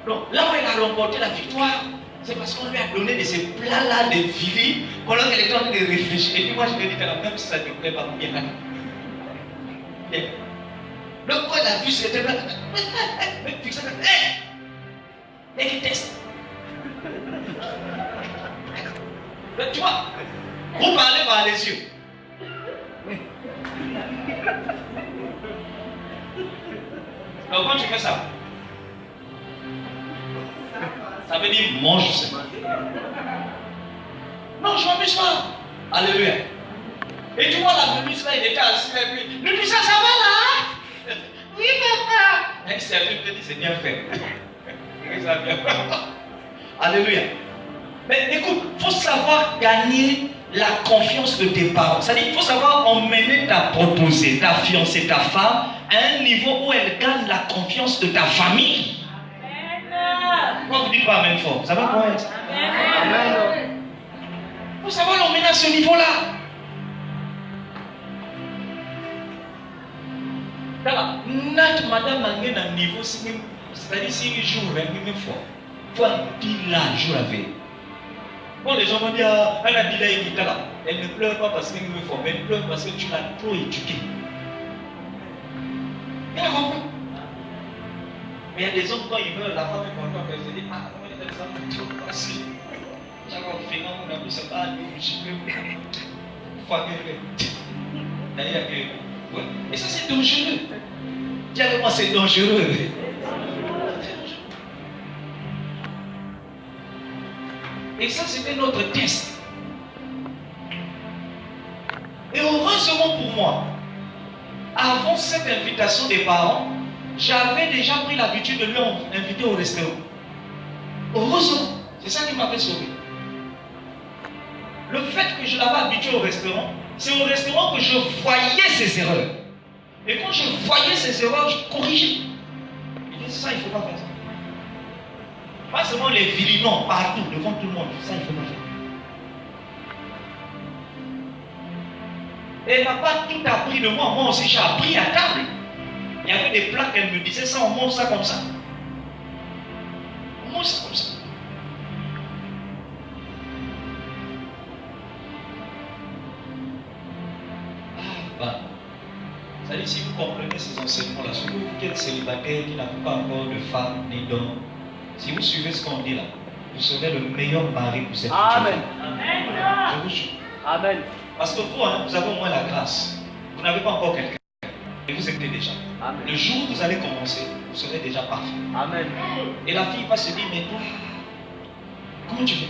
Donc là où elle a remporté la victoire, c'est parce qu'on lui a donné de ces plats-là de Philippe pendant qu'elle était en train de réfléchir. Et puis moi, je lui ai dit, même si ça ne te plaît pas, bien. Donc quand elle a vu c'était plat, fixé. Et qui teste. Tu vois, vous parlez par les yeux. Donc quand tu fais ça, ça veut dire mange seulement. Non, je m'amuse pas. Alléluia. Et tu vois la venue là, il était assis et puis, nous disons ça va là? Oui papa. Et certains te disent c'est bien fait. Alléluia. Mais écoute, il faut savoir gagner la confiance de tes parents. C'est-à-dire qu'il faut savoir emmener ta proposée, ta fiancée, ta femme à un niveau où elle gagne la confiance de ta famille. Pourquoi vous dites pas amen fort? Ça va comment être? Amen. Il faut savoir l'emmener à ce niveau-là. D'accord. Notre madame a un niveau, c'est-à-dire si un jour, une fois, il faut dire là, jour la veille. Bon, les gens vont dire, elle a dit là, il est là. Elle ne pleure pas parce qu'elle me faut, mais elle pleure parce que tu l'as trop éduquée. Elle comprend. Mais il y a des hommes, quand ils meurent, la femme est contente, elle se dit, ah, comment il y a des hommes qui sont passés. J'avais fait, non, on a vu ça, pas, je peux. Faut qu'elle d'ailleurs, ouais. Et ça, c'est dangereux. Dis avec moi, c'est dangereux. Et ça, c'était notre test. Et heureusement pour moi, avant cette invitation des parents, j'avais déjà pris l'habitude de lui inviter au restaurant. Heureusement, c'est ça qui m'avait sauvé. Le fait que je l'avais habitué au restaurant, c'est au restaurant que je voyais ses erreurs. Et quand je voyais ses erreurs, je corrigeais. Il dit ça, il ne faut pas faire ça. Pas seulement les villes, non, partout, devant tout le monde. Ça, il ne faut pas faire. Et elle n'a pas tout appris de moi. Moi aussi, j'ai appris à table. Il y avait des plats qu'elle me disait, ça, on mange ça comme ça. On mange ça comme ça. C'est-à-dire, si vous comprenez ces enseignements-là, surtout vous qui êtes célibataire, qui n'avez pas encore de femme ni d'homme, si vous suivez ce qu'on dit là, vous serez le meilleur mari pour cette future femme. Amen. Je vous jure. Amen. Parce que vous, hein, vous avez au moins la grâce. Vous n'avez pas encore quelqu'un. Et vous êtes déjà. Amen. Le jour où vous allez commencer, vous serez déjà parfait. Amen. Et la fille va se dire, mais toi, comment tu fais?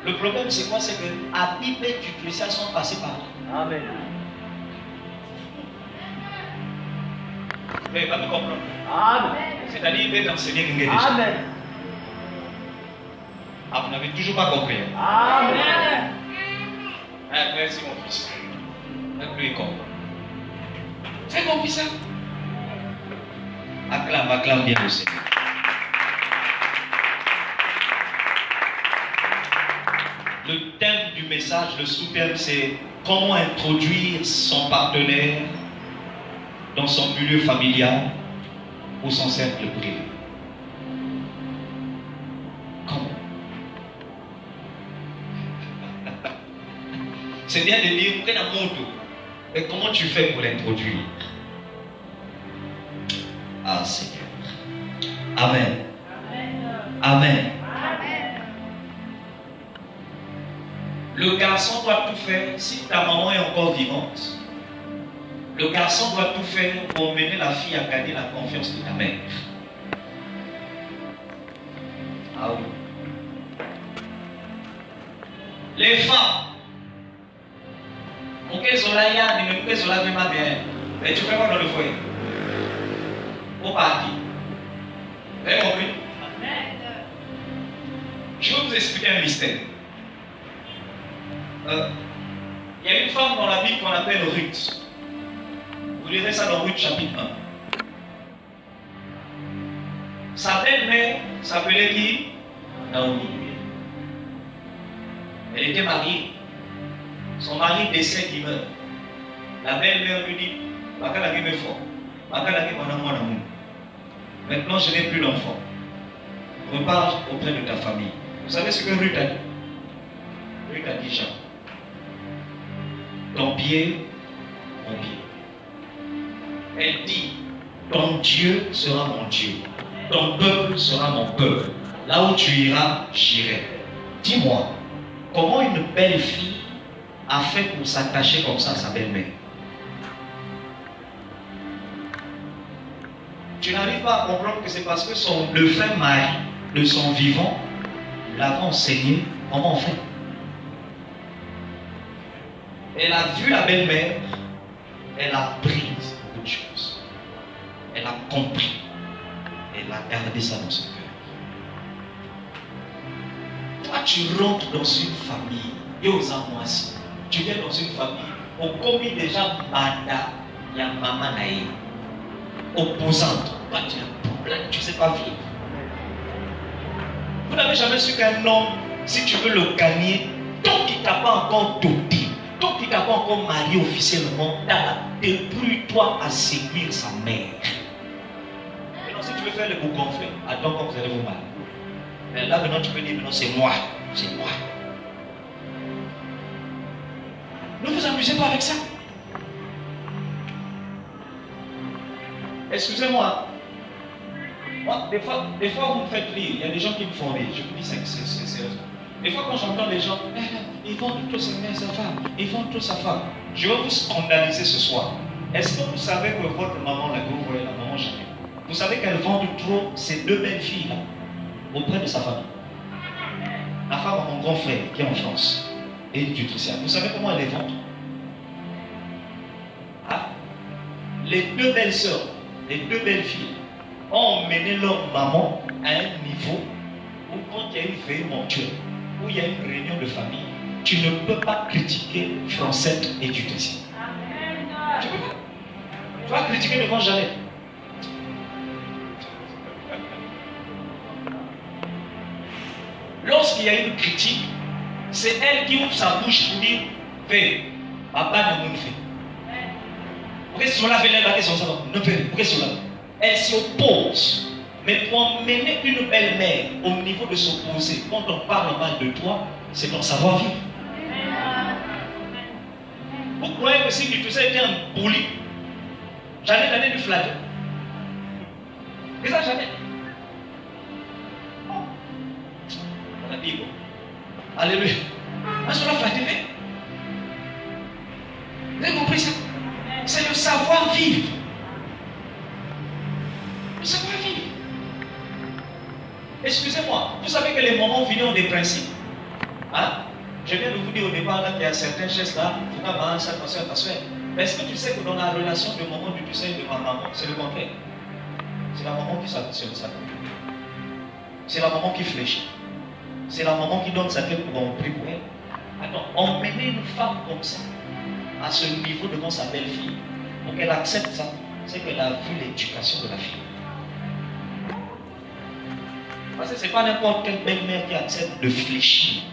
Le problème, c'est quoi? C'est que Abib et Tutuessa sont passés par là. Amen. Mais va me comprendre. Amen. C'est-à-dire, il va t'enseigner quelque chose. Amen. Ah, vous n'avez toujours pas compris. Amen. Merci mon fils. Lui il comprend. Tu as compris ça? Acclame bien le Seigneur. Le thème du message, le sous-thème, c'est comment introduire son partenaire dans son milieu familial ou son cercle privé. Comment? C'est bien de dire, mais comment tu fais pour l'introduire? Ah Seigneur. Amen. Amen. Le garçon doit tout faire, si ta maman est encore vivante, le garçon doit tout faire pour mener la fille à gagner la confiance de ta mère. Ah oui. Les femmes, mais tu fais quoi dans le foyer? Au parti. Vous avez compris? Je vais vous expliquer un mystère. Il y a une femme dans la Bible qu'on appelle Ruth. Vous lirez ça dans Ruth chapitre 1. Sa belle-mère s'appelait qui? Naomi. Elle était mariée. Son mari décède, il meurt. La belle-mère lui dit, maintenant je n'ai plus l'enfant. Repars auprès de ta famille. Vous savez ce que Ruth a dit? Ruth a dit, Jean, ton pied, mon pied. Elle dit, ton Dieu sera mon Dieu. Ton peuple sera mon peuple. Là où tu iras, j'irai. Dis-moi, comment une belle fille a fait pour s'attacher comme ça à sa belle-mère? Tu n'arrives pas à comprendre que c'est parce que le frère mari de son vivant l'avait enseigné comment on fait. Elle a vu la belle-mère, elle a pris beaucoup de choses. Elle a compris. Elle a gardé ça dans son cœur. Toi, tu rentres dans une famille, et aux amoisis, tu viens dans une famille, on commet déjà Bada, il y a maman naïe, opposante. Toi, tu as un problème, tu ne sais pas vivre. Vous n'avez jamais su qu'un homme, si tu veux le gagner, tant qu'il ne t'a pas encore doté, tant qu'il ne t'a pas encore marié officiellement, débrouille-toi à séduire sa mère. Maintenant, si tu veux faire le beau gonfler, attends quand vous allez vous marier. Mais là, maintenant, tu peux dire, non, c'est moi. C'est moi. Ne vous amusez pas avec ça. Excusez-moi. Moi, des fois, vous me faites rire. Il y a des gens qui me font rire. Je vous dis, c'est sérieux. Des fois, quand j'entends les gens, ils vendent tout sa mère, sa femme. Ils vendent toute sa femme. Je vais vous scandaliser ce soir. Est-ce que vous savez que votre maman, là, que vous voyez, la maman Jeannette, vous savez qu'elle vend trop ces deux belles filles là auprès de sa famille? La femme a mon grand frère qui est en France et du Tricia. Vous savez comment elle les vend? Ah, les deux belles sœurs, les deux belles filles ont emmené leur maman à un niveau où quand il y a une veille montuelle, où il y a une réunion de famille, tu ne peux pas critiquer Francette et du Tricia. Tu peux pas. Tu vas critiquer devant Jeannette. Lorsqu'il y a une critique, c'est elle qui ouvre sa bouche pour dire fais, papa ne me fait. Pourquoi cela fait l'air son savant? Ne fait, pourquoi cela? Elle s'y oppose. Mais pour emmener une belle-mère au niveau de s'opposer, quand on parle mal de toi, c'est ton savoir-vivre. Vous croyez que si tu faisais était un bully, j'allais donner du flatter? C'est ça, jamais. La Bible. Alléluia. Mais cela flatté. Vous avez compris ça? C'est le savoir-vivre. Le savoir-vivre. Excusez-moi, vous savez que les moments viennent ont des principes. Hein? Je viens de vous dire au départ qu'il y a certains gestes là, il faut pas ça, attention. Mais est-ce que tu sais que dans la relation de moment du Toussaint et de ma maman, c'est le contraire? C'est la maman qui s'additionne ça. C'est la maman qui fléchit. C'est la maman qui donne sa tête pour qu'on prie pour elle. Attends, emmener une femme comme ça, à ce niveau devant sa belle-fille, pour qu'elle accepte ça, c'est qu'elle a vu l'éducation de la fille. Parce que ce n'est pas n'importe quelle belle-mère qui accepte de fléchir.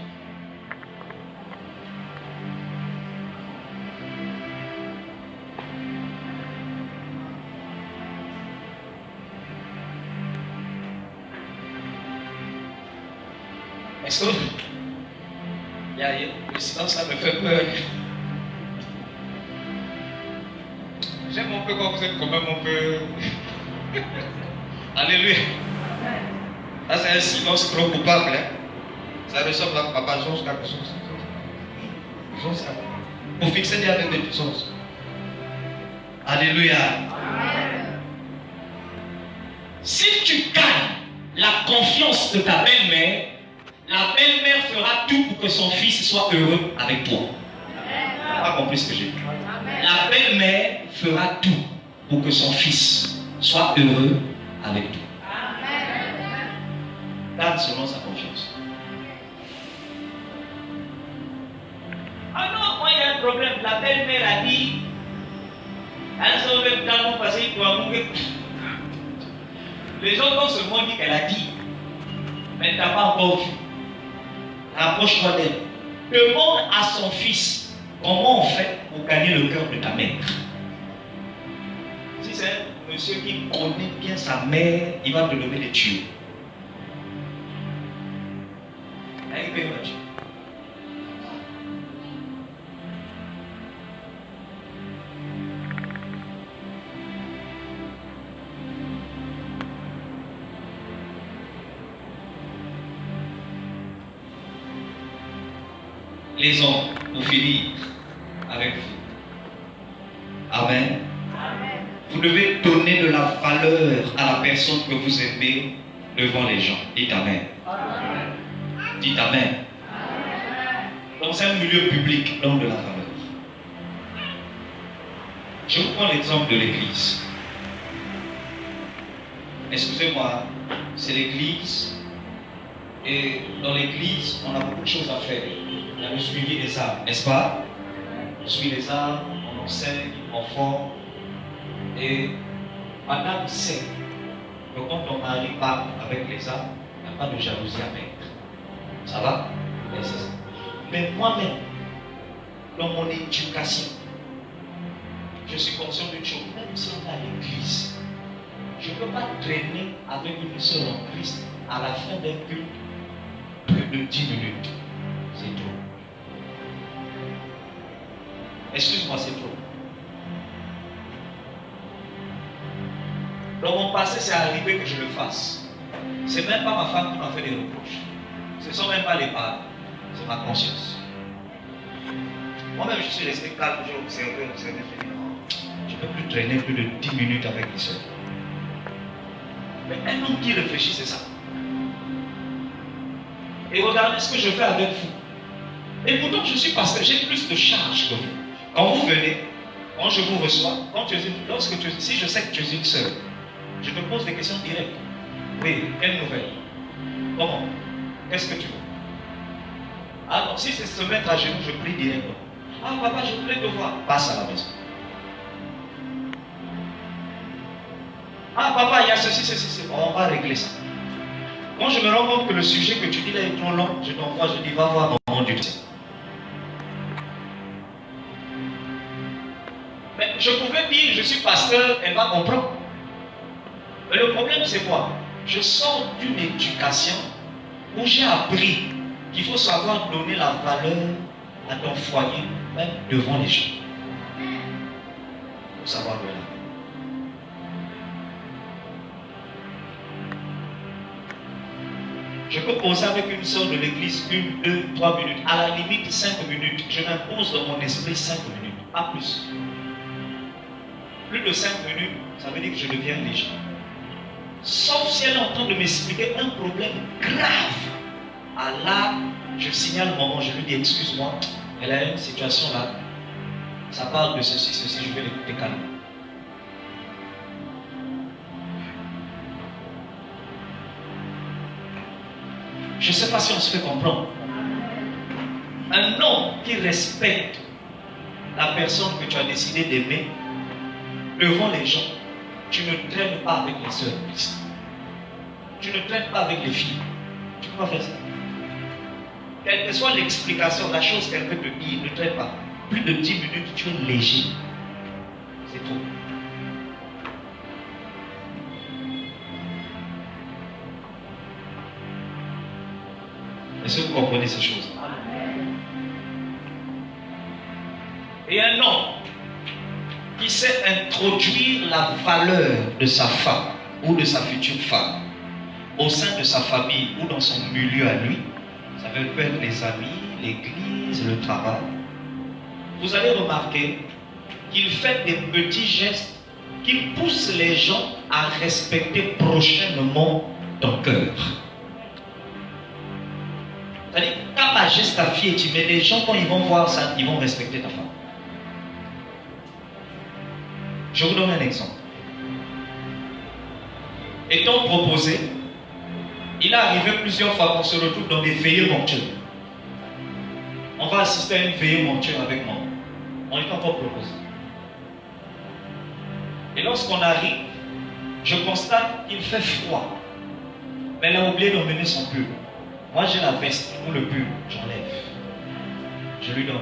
Est-ce que le silence, ça me fait peur. J'aime un peu quand vous êtes quand même un peu. Alléluia. Là, c'est un silence trop coupable. Hein? Ça ressemble à Papa Jones, quelque chose. Pour fixer des avec des choses. Alléluia. Si tu gagnes la confiance de ta belle-mère, la belle-mère fera tout pour que son fils soit heureux avec toi. Tu n'as pas compris ce que j'ai dit. La belle-mère fera tout pour que son fils soit heureux avec toi. Garde selon sa confiance. Ah non, moi il y a un problème. La belle-mère a dit, elle s'en va dans mon passé, il doit mourir. Les gens ont seulement dit qu'elle a dit, mais tu n'as pas encore vu. Rapproche-toi d'elle. Demande à son fils comment on fait pour gagner le cœur de ta mère. Si c'est un monsieur qui connaît bien sa mère, il va te lever des tuyaux. Les hommes, pour finir avec vous. Amen. Amen. Vous devez donner de la valeur à la personne que vous aimez devant les gens. Dites Amen. Amen. Dites Amen. Dans un milieu public, donne de la valeur. Je vous prends l'exemple de l'église. Excusez-moi, c'est l'église. Et dans l'église, on a beaucoup de choses à faire. Il y a le suivi des âmes, n'est-ce pas? On suit les âmes, on enseigne, on forme. Et madame sait que quand ton mari parle avec les âmes, il n'y a pas de jalousie à mettre. Ça va? Mais moi-même, dans mon éducation, je suis conscient d'une chose, même si on est à l'église, je ne peux pas traîner avec une sœur en Christ à la fin d'un culte plus de 10 minutes. C'est trop. Excuse-moi, c'est trop. Dans mon passé, c'est arrivé que je le fasse. C'est même pas ma femme qui m'a fait des reproches. Ce ne sont même pas les parents. C'est ma conscience. Moi-même, je suis resté calme, j'ai observé. Je ne peux plus traîner plus de 10 minutes avec les soeurs. Mais un homme qui réfléchit, c'est ça. Et regardez ce que je fais avec vous. Et pourtant, je suis pasteur, j'ai plus de charge que vous. Quand vous venez, quand je vous reçois, si je sais que tu es une sœur, je te pose des questions directes. Oui, quelle nouvelle? Comment? Qu'est-ce que tu veux? Alors, si c'est se mettre à genoux, je prie directement. Ah, papa, je voulais te voir. Passe à la maison. Ah, papa, il y a ceci. On va régler ça. Quand je me rends compte que le sujet que tu dis là est trop long, je t'envoie, je dis, va voir maman du ciel. Mais je pouvais dire, je suis pasteur, elle va comprendre. Mais le problème, c'est quoi? Je sors d'une éducation où j'ai appris qu'il faut savoir donner la valeur à ton foyer, même devant les gens. Il faut savoir donner. Je peux poser avec une soeur de l'église 1, 2, 3 minutes. À la limite 5 minutes. Je m'impose dans mon esprit 5 minutes. Pas plus. Plus de 5 minutes, ça veut dire que je deviens léger. Sauf si elle est en train de m'expliquer un problème grave. Ah là, je signale au moment, je lui dis excuse-moi, elle a une situation là. Ça parle de ceci, je vais l'écouter calmement. Je ne sais pas si on se fait comprendre. Un homme qui respecte la personne que tu as décidé d'aimer devant les gens, tu ne traînes pas avec les sœurs de Christ. Tu ne traînes pas avec les filles. Tu ne peux pas faire ça. Quelle que soit l'explication, la chose qu'elle peut te dire, ne traîne pas. Plus de 10 minutes, tu es léger. C'est tout. Est-ce que vous comprenez ces choses? Et un homme qui sait introduire la valeur de sa femme ou de sa future femme au sein de sa famille ou dans son milieu à lui, ça peut être les amis, l'église, le travail. Vous allez remarquer qu'il fait des petits gestes qui poussent les gens à respecter prochainement ton cœur. C'est-à-dire, quand ma geste ta fille est timide, les gens, quand ils vont voir ça, ils vont respecter ta femme. Je vous donne un exemple. Étant proposé, il est arrivé plusieurs fois qu'on se retrouve dans des veillées mortuaires. On va assister à une veillée mortuaire avec moi. On est encore proposé. Et lorsqu'on arrive, je constate qu'il fait froid. Mais elle a oublié d'emmener son pull. Moi j'ai la veste ou le pull, j'enlève. Je lui donne.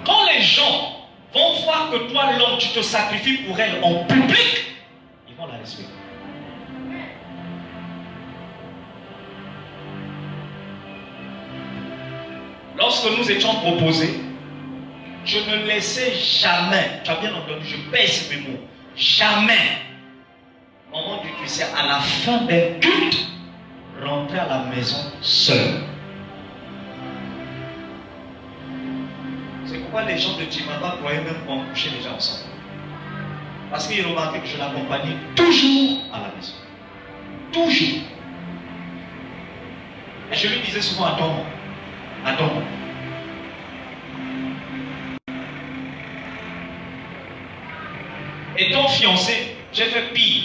Quand les gens vont voir que toi l'homme, tu te sacrifies pour elle en public, ils vont la respecter. Lorsque nous étions proposés, je ne laissais jamais, tu as bien entendu, je pèse mes mots, jamais, moment du tu sais, à la fin d'un culte, rentrer à la maison seul. C'est pourquoi les gens de Timaba croyaient même qu'on couchait déjà ensemble. Parce qu'ils remarquaient que je l'accompagnais toujours à la maison. Toujours. Et je lui disais souvent, attends-moi. Attends-moi. Étant fiancé, j'ai fait pire.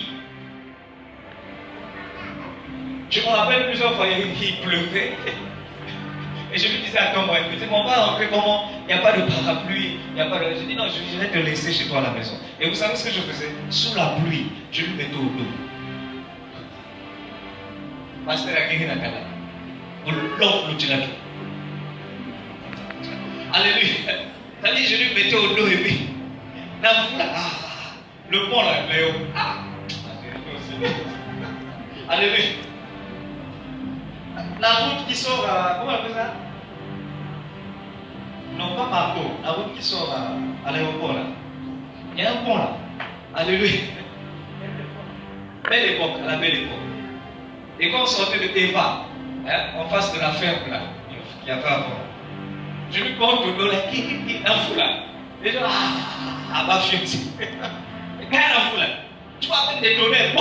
Je me rappelle plusieurs fois, il pleuvait. Et je lui disais, attends-moi, écoutez, on va rentrer comment? Il n'y a pas de parapluie, il n'y a pas de... Je dis, non, je vais te laisser chez toi à la maison. Et vous savez ce que je faisais? Sous la pluie, je lui mettais au dos. Pasteur Aguirre Nakala. Vous l'offre le tirage. Alléluia. C'est-à-dire, je lui mettais au dos et puis, le pont là, Léo. Alléluia. La route qui sort à... Comment on appelle ça? Non, pas Marco. La route qui sort à l'aéroport là. Il y a un pont là. Alléluia. Belle époque, la belle époque. Et quand on sortait de Eva, en face de la ferme là, il y avait avant. Je lui compte au dos là, un fou là. Les gens, ma fiancée. Quand un fou là, tu vas mettre des tonnerres.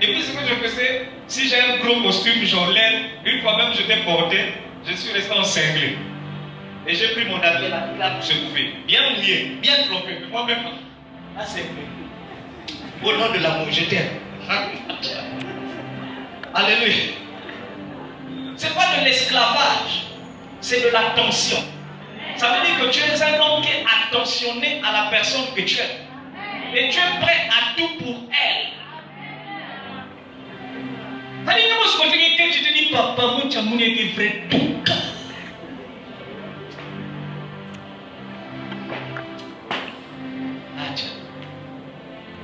Et puis ce que je faisais, si j'ai un gros costume, j'enlève. Une fois même je t'ai porté, je suis resté en cinglé. Et j'ai pris mon habit là pour se couper. Bien mouillé, bien trempé. Moi-même, là c'est au nom de l'amour, je t'aime. Alléluia. C'est pas de l'esclavage, c'est de l'attention. Ça veut dire que tu es un homme qui est attentionné à la personne que tu es. Et tu es prêt à tout pour elle. Ça veut dire que tu te dis, papa, moi, tu as mon vrai tout.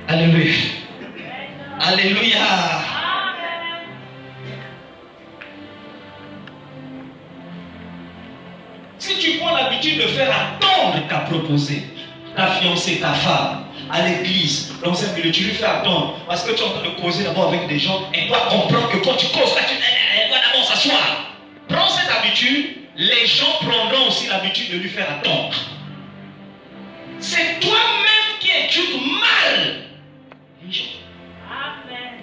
Alléluia. Alléluia. Si tu prends l'habitude de faire attendre ta proposée, ta fiancée, ta femme, à l'église, dans un milieu, tu lui fais attendre parce que tu es en train de causer d'abord avec des gens, elle doit comprendre que quand tu causes, elle doit d'abord s'asseoir. Prends cette habitude, les gens prendront aussi l'habitude de lui faire attendre. C'est toi-même qui éduques mal les gens. Amen.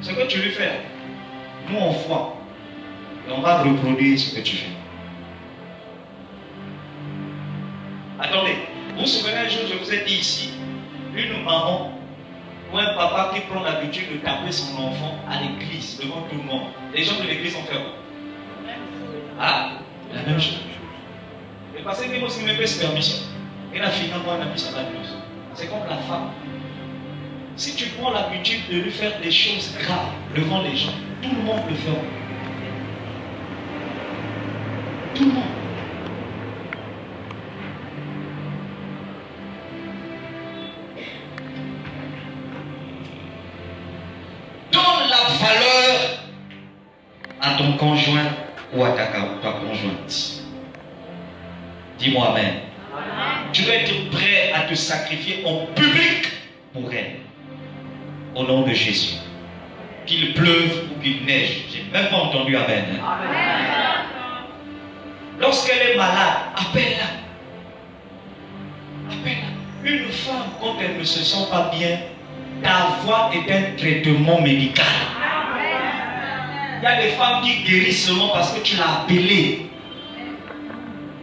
Ce que tu lui fais, nous on voit et on va reproduire ce que tu fais. Attendez, vous vous souvenez un jour, je vous ai dit ici, une maman ou un papa qui prend l'habitude de taper son enfant à l'église, devant tout le monde. Les gens de l'église ont fait quoi? Ah, la même chose. Et parce que moi, si je me fais permission, et la fille, quand on a mis sa plus. C'est comme la femme. Si tu prends l'habitude de lui faire des choses graves devant les gens, tout le monde le fera. Tout le monde. Donne la valeur à ton conjoint ou à ta conjointe. Dis-moi amen. Tu dois être prêt à te sacrifier en public pour elle. Au nom de Jésus. Qu'il pleuve ou qu'il neige. J'ai même pas entendu amen. Amen. Lorsqu'elle est malade, appelle-la. Appelle-la. Une femme, quand elle ne se sent pas bien, ta voix est un traitement médical. Il y a des femmes qui guérissent seulement parce que tu l'as appelée.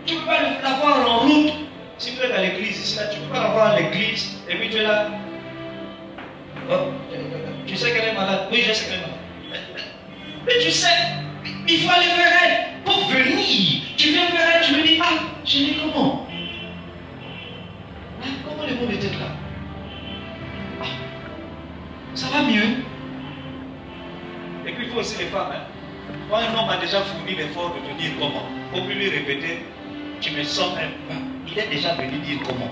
Tu ne peux pas l'avoir en route. Si vous êtes à l'église, ici, là, tu ne peux pas l'avoir à l'église et puis tu es là. Oh, tu sais qu'elle est malade. Oui, je sais qu'elle est malade. Mais tu sais, il faut aller vers elle pour venir. Tu viens vers elle, tu me dis, ah, je dis comment? Ah, comment les mots étaient là? Ah, ça va mieux. Et puis il faut aussi les femmes. Hein. Quand un homme a déjà fourni l'effort de te dire comment, il ne faut plus lui répéter, tu me sens même pas. Il est déjà venu dire comment.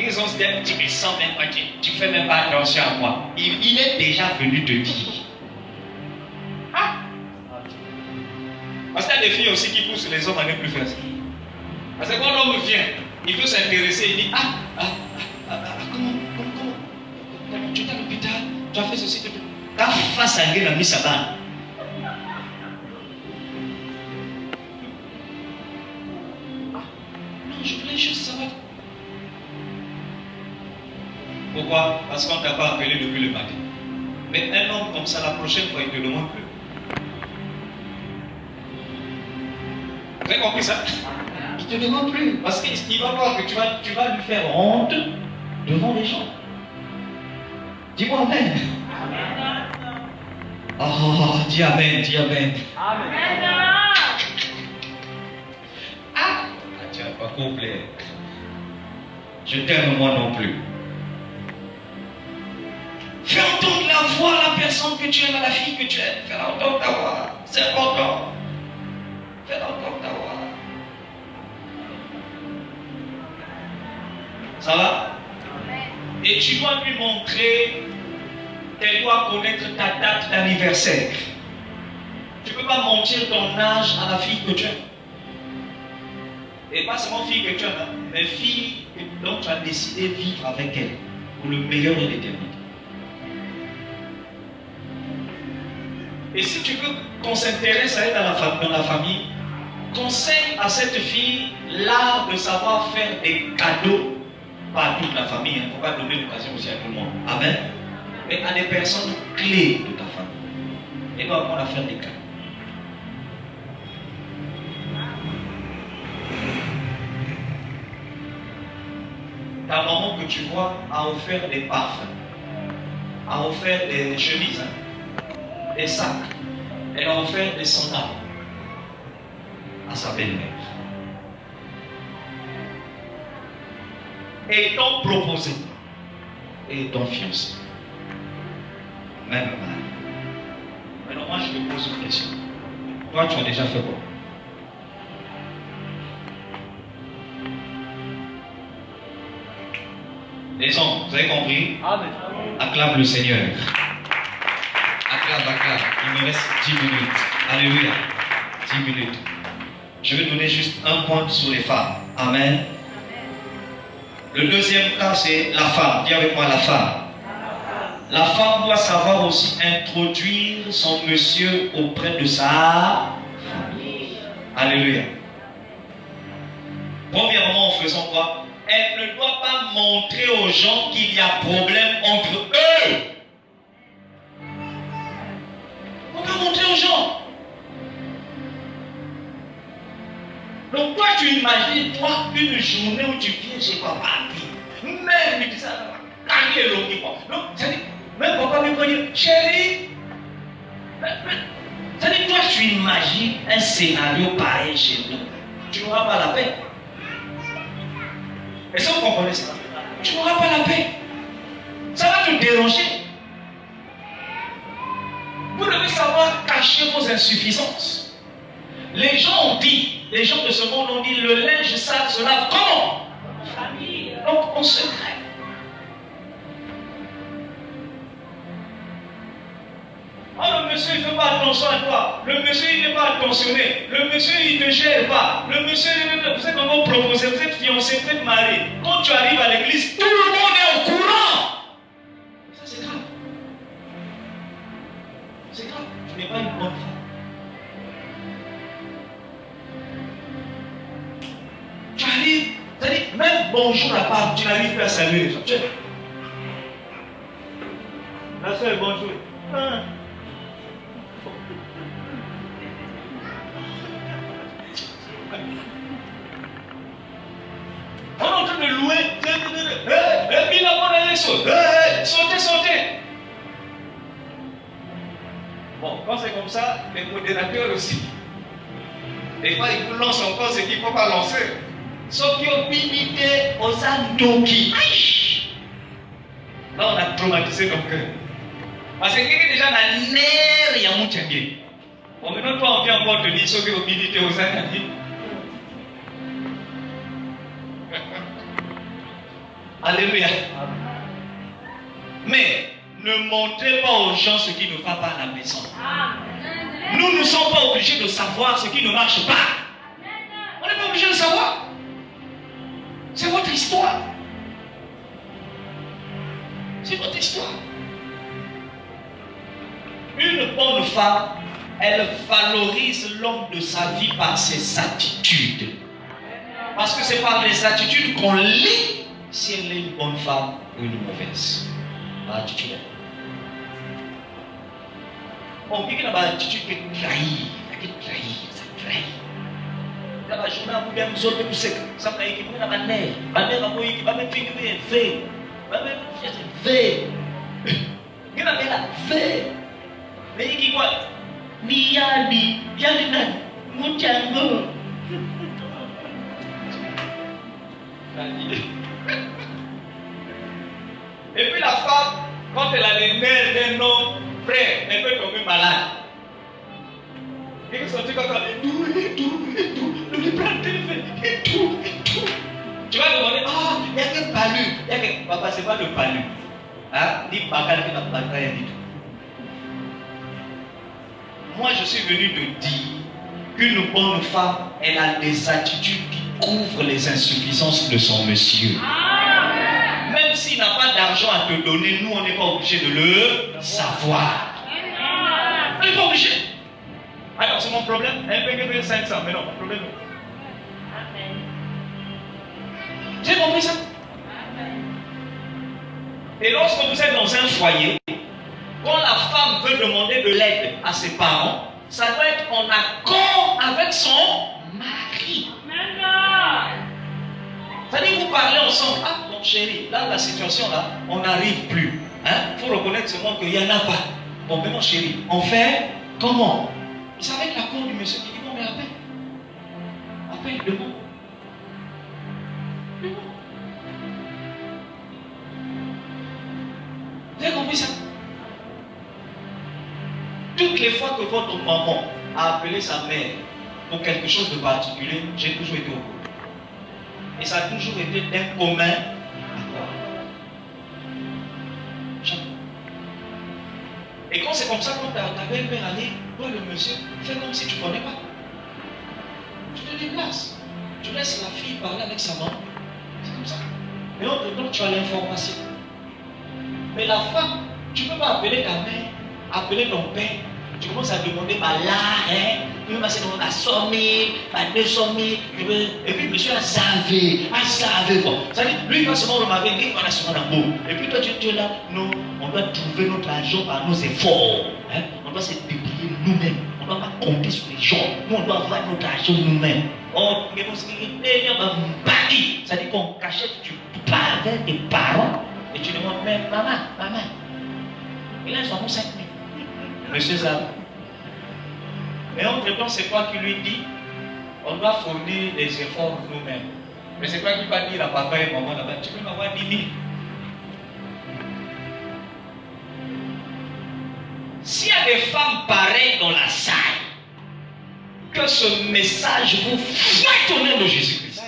Ils ont dit, tu me sens même pas, tu ne fais même pas attention à moi. Il est déjà venu te dire. Ah! Parce qu'il y a des filles aussi qui poussent les hommes à ne plus faire ça. Parce que quand l'homme vient, il veut s'intéresser, il dit, comment tu es à l'hôpital, tu as fait ceci, tu as face à lui, la mise à balle. Non, je voulais juste savoir. Pourquoi? Parce qu'on ne t'a pas appelé depuis le matin. Mais un homme comme ça, la prochaine fois, il ne te demande plus. Vous avez compris ça? Il ne te demande plus. Parce qu'il va voir que tu vas lui faire honte devant les gens. Dis-moi amen. Oh, dis amen, dis amen. Amen. Ah, tu n'as pas compris. Je t'aime moi non plus. Fais entendre la voix à la personne que tu aimes, à la fille que tu aimes. Fais entendre ta voix. C'est important. Fais entendre ta voix. Ça va? Et tu dois lui montrer, elle doit connaître ta date d'anniversaire. Tu ne peux pas mentir ton âge à la fille que tu aimes. Et pas seulement fille que tu aimes, mais fille dont tu as décidé de vivre avec elle pour le meilleur de l'éternité. Et si tu veux qu'on s'intéresse à elle dans la famille, conseille à cette fille l'art de savoir faire des cadeaux, pas à toute la famille, il ne faut pas donner l'occasion aussi à tout le monde. Amen. Mais à des personnes clés de ta famille. Elle doit apprendre à faire des cadeaux. Ta maman que tu vois a offert des parfums, a offert des chemises, des sacs. Elle a offert des sandales à sa belle-mère. Et t'ont proposé. Et t'ont fiancé. Même mal. Alors moi je te pose une question. Toi tu as déjà fait quoi? Les hommes, vous avez compris? Amen. Acclame le Seigneur. Acclame. Il me reste 10 minutes. Alléluia. 10 minutes. Je vais donner juste un point sur les femmes. Amen. Le deuxième cas, c'est la femme. Dis avec moi la femme. La femme doit savoir aussi introduire son monsieur auprès de sa famille. Alléluia. Premièrement, en faisant quoi? Elle ne doit pas montrer aux gens qu'il y a problème entre eux. On va montrer aux gens. Donc toi tu imagines, toi, une journée où tu viens chez papa, Même, il dit ça, quand il est long, quoi. Donc, c'est-à-dire, même papa me dit, chérie, c'est-à-dire, toi, tu imagines un scénario pareil chez nous. Tu n'auras pas la paix. Est-ce que vous comprenez ça? Tu n'auras pas la paix. Ça va te déranger. Vous devez savoir cacher vos insuffisances. Les gens ont dit, les gens de ce monde ont dit, le linge sale se lave comment? En famille. Donc en secret. Oh, le monsieur il ne fait pas attention à toi. Le monsieur il n'est pas attentionné. Le monsieur il ne te gère pas. Le monsieur, vous êtes encore proposé, vous êtes fiancé, vous êtes marié. Quand tu arrives à l'église, tout le monde est au courant. Ça c'est grave. C'est grave. Tu n'es pas une bonne femme. Tu arrives, c'est-à-dire, même bonjour à part, tu n'arrives plus à saluer les gens. La soeur, bonjour. Ah. On est en train de louer. Et puis là, on a les choses. Sautez, sautez. Bon, quand c'est comme ça, les modérateurs aussi. Des fois, ils vous lancent encore ce qu'il ne faut pas lancer. Sauf qu'ils ont limité aux andoki. Là, on a traumatisé ton cœur. Parce que quelqu'un déjà n'a rien à mon tchénier. Bon, maintenant, toi, on vient encore te dire ce qu'ils ont limité aux andoki. Alléluia. Mais ne montrez pas aux gens ce qui ne va pas à la maison. Nous ne sommes pas obligés de savoir ce qui ne marche pas. On n'est pas obligé de savoir. C'est votre histoire. C'est votre histoire. Une bonne femme, elle valorise l'homme de sa vie par ses attitudes. Parce que c'est par les attitudes qu'on lit si elle est une bonne femme ou une mauvaise. Attitude. On dit que la attitude est trahie. Ça trahit. La journée à vous bien nous autres, ça va équiper la manière. Ma mère va qui va me finir fait. Va me faire fait. Il va me la fait. Mais il dit quoi? Miyadi, Yalinan, Mouchango. Et puis la femme, quand elle a les nerfs d'un homme frère, elle peut tomber malade. Et que son truc comme ça, et tout, ne lui prends le téléphone, et tout. Tu vas demander, ah, il n'y a que palu. Papa, c'est pas le palu. Hein? Dis Bakal qui n'a pas rien du tout. Moi, je suis venu te dire qu'une bonne femme, elle a des attitudes qui couvrent les insuffisances de son monsieur. Même s'il n'a pas d'argent à te donner, nous, on n'est pas obligé de le savoir. On n'est pas obligé. Alors, c'est mon problème. Elle peut gagner 500, mais non, mon problème. J'ai compris ça? Et lorsque vous êtes dans un foyer, quand la femme veut demander de l'aide à ses parents, ça doit être en accord avec son mari. C'est-à-dire, vous parlez ensemble. Ah, mon chéri, là, la situation, là, on n'arrive plus. Il faut reconnaître seulement qu'il n'y en a pas. Bon, mais mon chéri, on fait comment? C'est avec l'accord du monsieur qui dit, bon, mais appelle, demande. Vous avez compris ça? Toutes les fois que votre maman a appelé sa mère pour quelque chose de particulier, j'ai toujours été au courant. Et ça a toujours été d'un commun accord. Et quand c'est comme ça, quand ta belle-mère arrive, toi le monsieur, fais comme si tu ne connais pas. Tu te déplaces. Tu laisses la fille parler avec sa maman. C'est comme ça. Et on te donne, tu as l'information. Mais la femme, tu ne peux pas appeler ta mère, appeler ton père. Tu commences à demander, bah là, tu veux passer dans 100 000, 200 000, et puis le monsieur a savé, quoi. Ça veut dire, lui, il va seulement remarquer, il va seulement en beau. Et puis toi, tu es là, non, on doit trouver notre argent par nos efforts. On doit se débrouiller nous-mêmes. On ne doit pas compter sur les gens. Nous, on doit avoir notre argent nous-mêmes. Oh, mais ça veut dire qu'on cachette, tu parles. avec des parents et tu demandes même maman, maman. Et là, ils sont 5 000. Monsieur Zab. Mais entre-temps, c'est toi qui lui dis, on doit fournir des efforts nous-mêmes. Mais c'est toi qui vas dire à papa et maman là-bas, tu peux m'avoir 10 000. S'il y a des femmes pareilles dans la salle, que ce message vous fouette au nom de Jésus-Christ.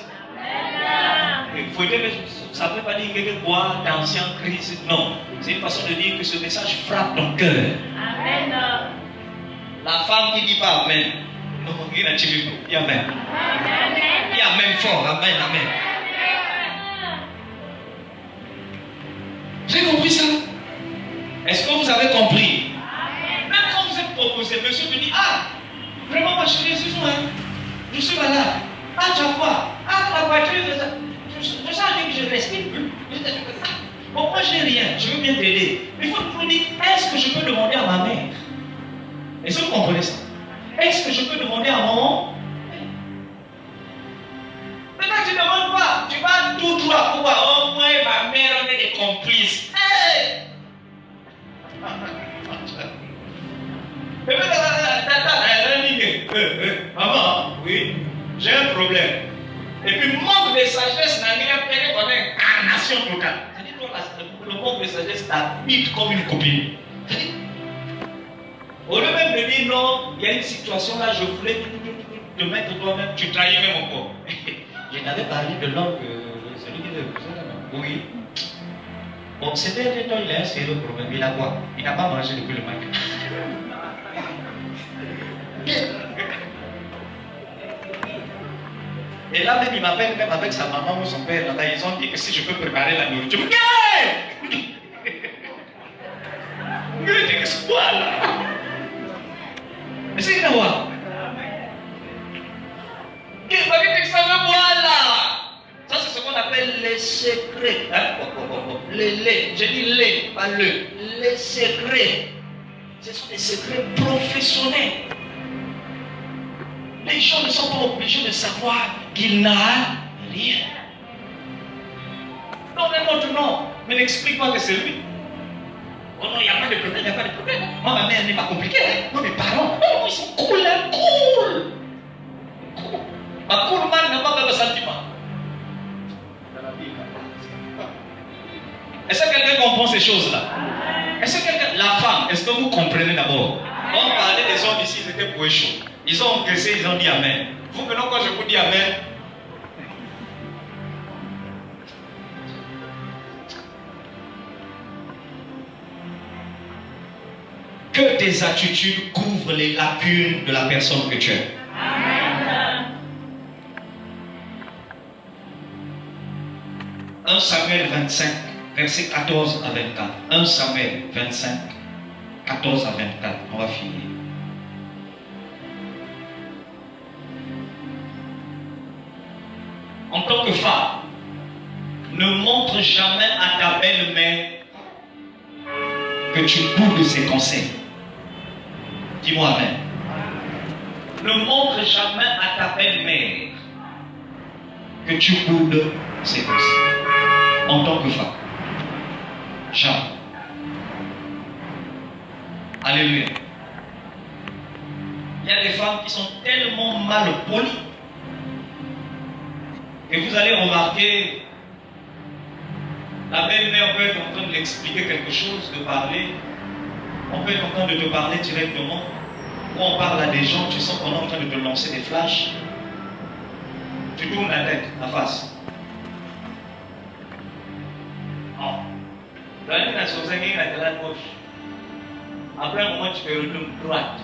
Ça ne veut pas dire que boire d'anciens Christ. Non. C'est une façon de dire que ce message frappe ton cœur. Amen. La femme qui dit pas Amen. Non, il a dit Amen. Dis Amen fort. Amen, Amen. Vous avez compris ça? Est-ce que vous avez compris? Même quand vous êtes proposé, monsieur te dit, ah, vraiment ma chérie, excuse-moi, je suis malade. Ah, tu as quoi? Ah, la voiture, je sens que je respire plus. Bon, moi je n'ai rien, je veux bien t'aider. Mais il faut vous dire, est-ce que je peux demander à ma mère? Est-ce que vous comprenez ça? Est-ce que je peux demander à maman? Maintenant tu ne demandes pas, tu vas tout droit pour voir, oh, moi et ma mère, on est des complices. Hey! Et puis, maman, oui, j'ai un problème. Et puis, manque de sagesse n'a rien fait comme une incarnation totale. C'est-à-dire que le manque de sagesse t'habite comme une copine. Au lieu même de dire non, il y a une situation là, je voulais te mettre toi-même, tu trahis même encore. Je t'avais parlé de l'homme que celui qui est le oui. Bon, c'était un temps, il a un sérieux problème. Il a quoi? Il n'a pas mangé depuis le matin. Et là, même il m'appelle, même avec sa maman ou son père, là, ils ont dit que si je peux préparer la nourriture. Qu'est-ce que là? Mais c'est quoi? Ça, c'est ce qu'on appelle les secrets. Les, j'ai dit les, pas le. Les secrets. Ce sont des secrets professionnels. Les gens ne sont pas obligés de savoir qu'il n'a rien. Non, non. Mais n'explique pas que c'est lui. Oh non, il n'y a pas de problème, il n'y a pas de problème. Moi, ma mère n'est pas compliquée. Hein? Moi, mes parents, oh, ils sont cool, hein? Cool. Ma cool man n'a pas même sentiment. Est-ce que quelqu'un comprend ces choses-là? Est-ce que quelqu'un... La femme, est-ce que vous comprenez d'abord? On parlait des hommes ici, ils étaient pour chaud. Ils ont encaissé, ils ont dit Amen. Vous maintenant, quand je vous dis Amen, que tes attitudes couvrent les lacunes de la personne que tu es. Amen. 1 Samuel 25, versets 14 à 24. 1 Samuel 25, 14 à 24. On va finir. En tant que femme, ne montre jamais à ta belle-mère que tu boudes de ses conseils. Dis-moi Amen. Ne montre jamais à ta belle-mère que tu boudes ses conseils. En tant que femme. Jamais. Alléluia. Il y a des femmes qui sont tellement mal polies. Et vous allez remarquer, la belle-mère peut être en train de l'expliquer quelque chose, de parler. On peut être en train de te parler directement. Ou on parle à des gens, tu sens qu'on est en train de te lancer des flashs. Tu tournes la tête, la face. Non. Dans une nation, vous avez la gauche. Après un moment, tu te retournes droite.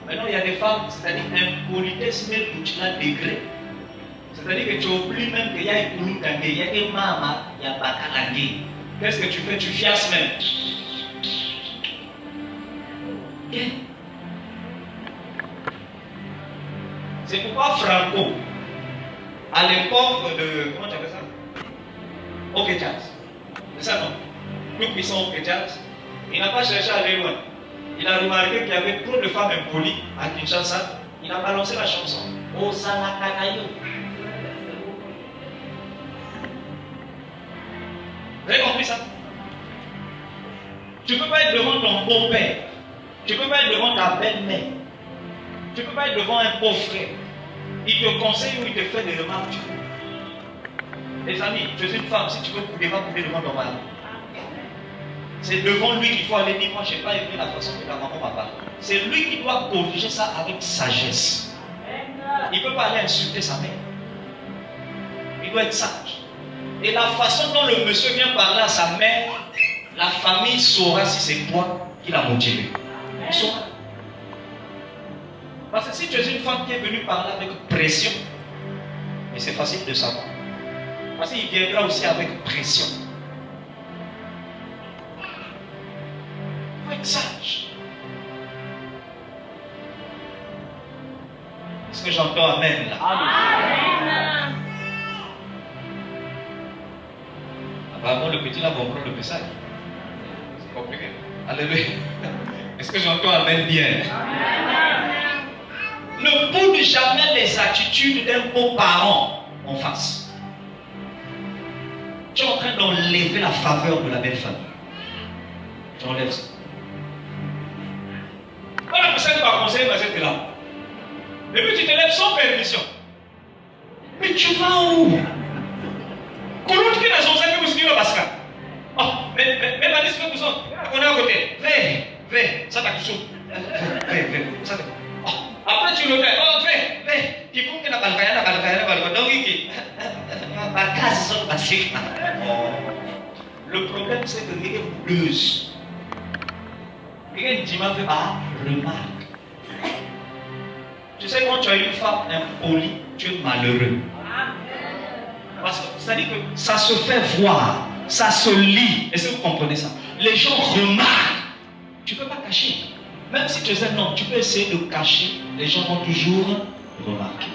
Maintenant, il y a des femmes, c'est-à-dire impolitesse, mais tu l'as degré. C'est-à-dire que tu oublies même qu'il y a une il y a des mamas, il y a Bakalangi. Qu'est-ce que tu fais? Tu fiasses même. C'est pourquoi Franco, à l'époque de. Comment tu appelles ça? Okejaz. C'est ça non? Plus puissant Okejaz. Il n'a pas cherché à aller loin. Il a remarqué qu'il y avait trop de femmes impolies à Kinshasa. Il a balancé la chanson. Osalakanayo. compris ça? Tu ne peux pas être devant ton beau-père. Tu ne peux pas être devant ta belle-mère. Tu ne peux pas être devant un pauvre frère. Il te conseille ou il te fait des remarques. Les amis, tu es une femme, si tu veux couper, va couper devant ton mari. C'est devant lui qu'il faut aller dire, moi je n'ai pas aimé la façon que ta maman m'a parlé. C'est lui qui doit corriger ça avec sagesse. Il ne peut pas aller insulter sa mère. Il doit être sage. Et la façon dont le monsieur vient parler à sa mère, la famille saura si c'est toi qui l'as motivé. On saura. Parce que si tu es une femme qui est venue parler avec pression, mais c'est facile de savoir. Parce qu'il viendra aussi avec pression. Il faut être sage. Est-ce que j'entends amen là? Amen. Apparemment le petit là comprend le message. C'est compliqué. Alléluia. Est-ce que j'entends amen bien? Amen. Ne boude jamais les attitudes d'un beau parent en face. Tu es en train d'enlever la faveur de la belle famille. Tu enlèves ça. Voilà, vous savez pas conseiller parce que tu es là. Et puis tu te lèves sans permission. Mais tu vas où? Comment tu es dans son sac ou ce qu'il veut parce que? Oh, mais ma liste que nous sommes. On est à côté. Fais, ça t'a touché. Fais, ça t'a. Après tu le fais, oh fais, il faut que la balcaya, donc il ma case sont passées. Le problème c'est que les bouleuse. Rien ne dit m'a fait remarque. Tu sais quand tu as une femme impolie, tu es malheureux. Parce que c'est-à-dire que ça se fait voir, ça se lit. Est-ce que vous comprenez ça? Les gens remarquent. Tu ne peux pas cacher. Même si tu es un homme, tu peux essayer de cacher, les gens vont toujours remarquer.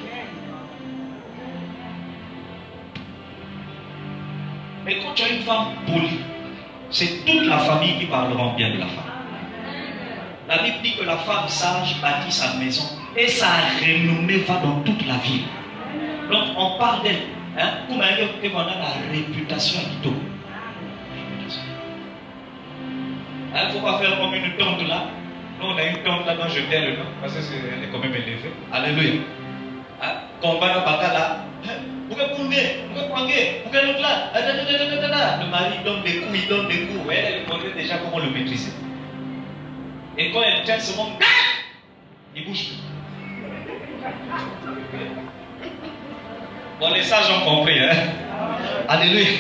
Mais quand tu as une femme polie, c'est toute la famille qui parlera bien de la femme. La Bible dit que la femme sage bâtit sa maison et sa renommée va dans toute la ville. Donc on parle d'elle. Pour manière que on a la réputation et tout. Il ne faut pas faire comme une tante là. Nous, on a une tante là dont je tais le nom, parce qu'elle est quand même élevée. Alléluia. Combat la bataille là. Pourquoi l'autre là? Le mari donne des coups, il donne des coups. Elle connaît déjà comment le maîtriser. Et quand elle tient ce monde, il bouge plus. Bon, les sages ont compris, hein? Alléluia.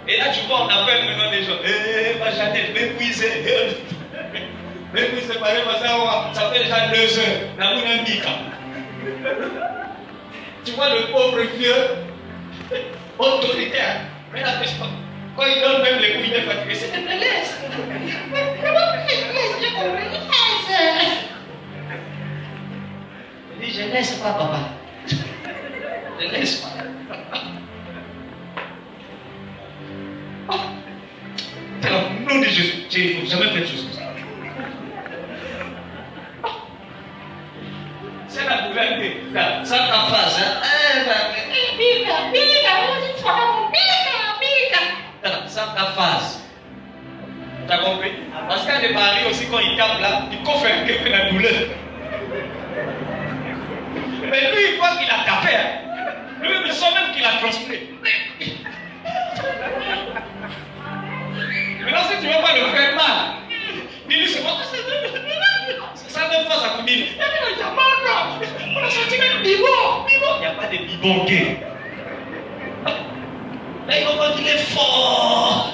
Et là, tu vois, on appelle maintenant les gens. Ma Janelle, m'épuiser. M'épuiser, pareil, ça fait déjà 2 heures. La boule un pique. Tu vois le pauvre vieux, autoritaire. Mais la question, quand il donne même les coups, il est fatigué. C'est une laisse. Il dit, je laisse pas, papa. Je laisse pas. Au nom de Jésus, je n'ai jamais fait de choses comme ça. C'est la gouverneure, ça ta face. Ça ta face. Tu as compris? Parce qu'à des maris aussi, quand il tape là, il coffre un peu la douleur. Mais lui, il croit qu'il a tapé. Lui, il sent même qu'il a transpiré. Maintenant, si tu ne veux pas le faire mal, dis-lui c'est moi. Ça même face à Koudine. On a senti même bibon. Il n'y a pas de bibon gay. Là, il va voir qu'il est fort.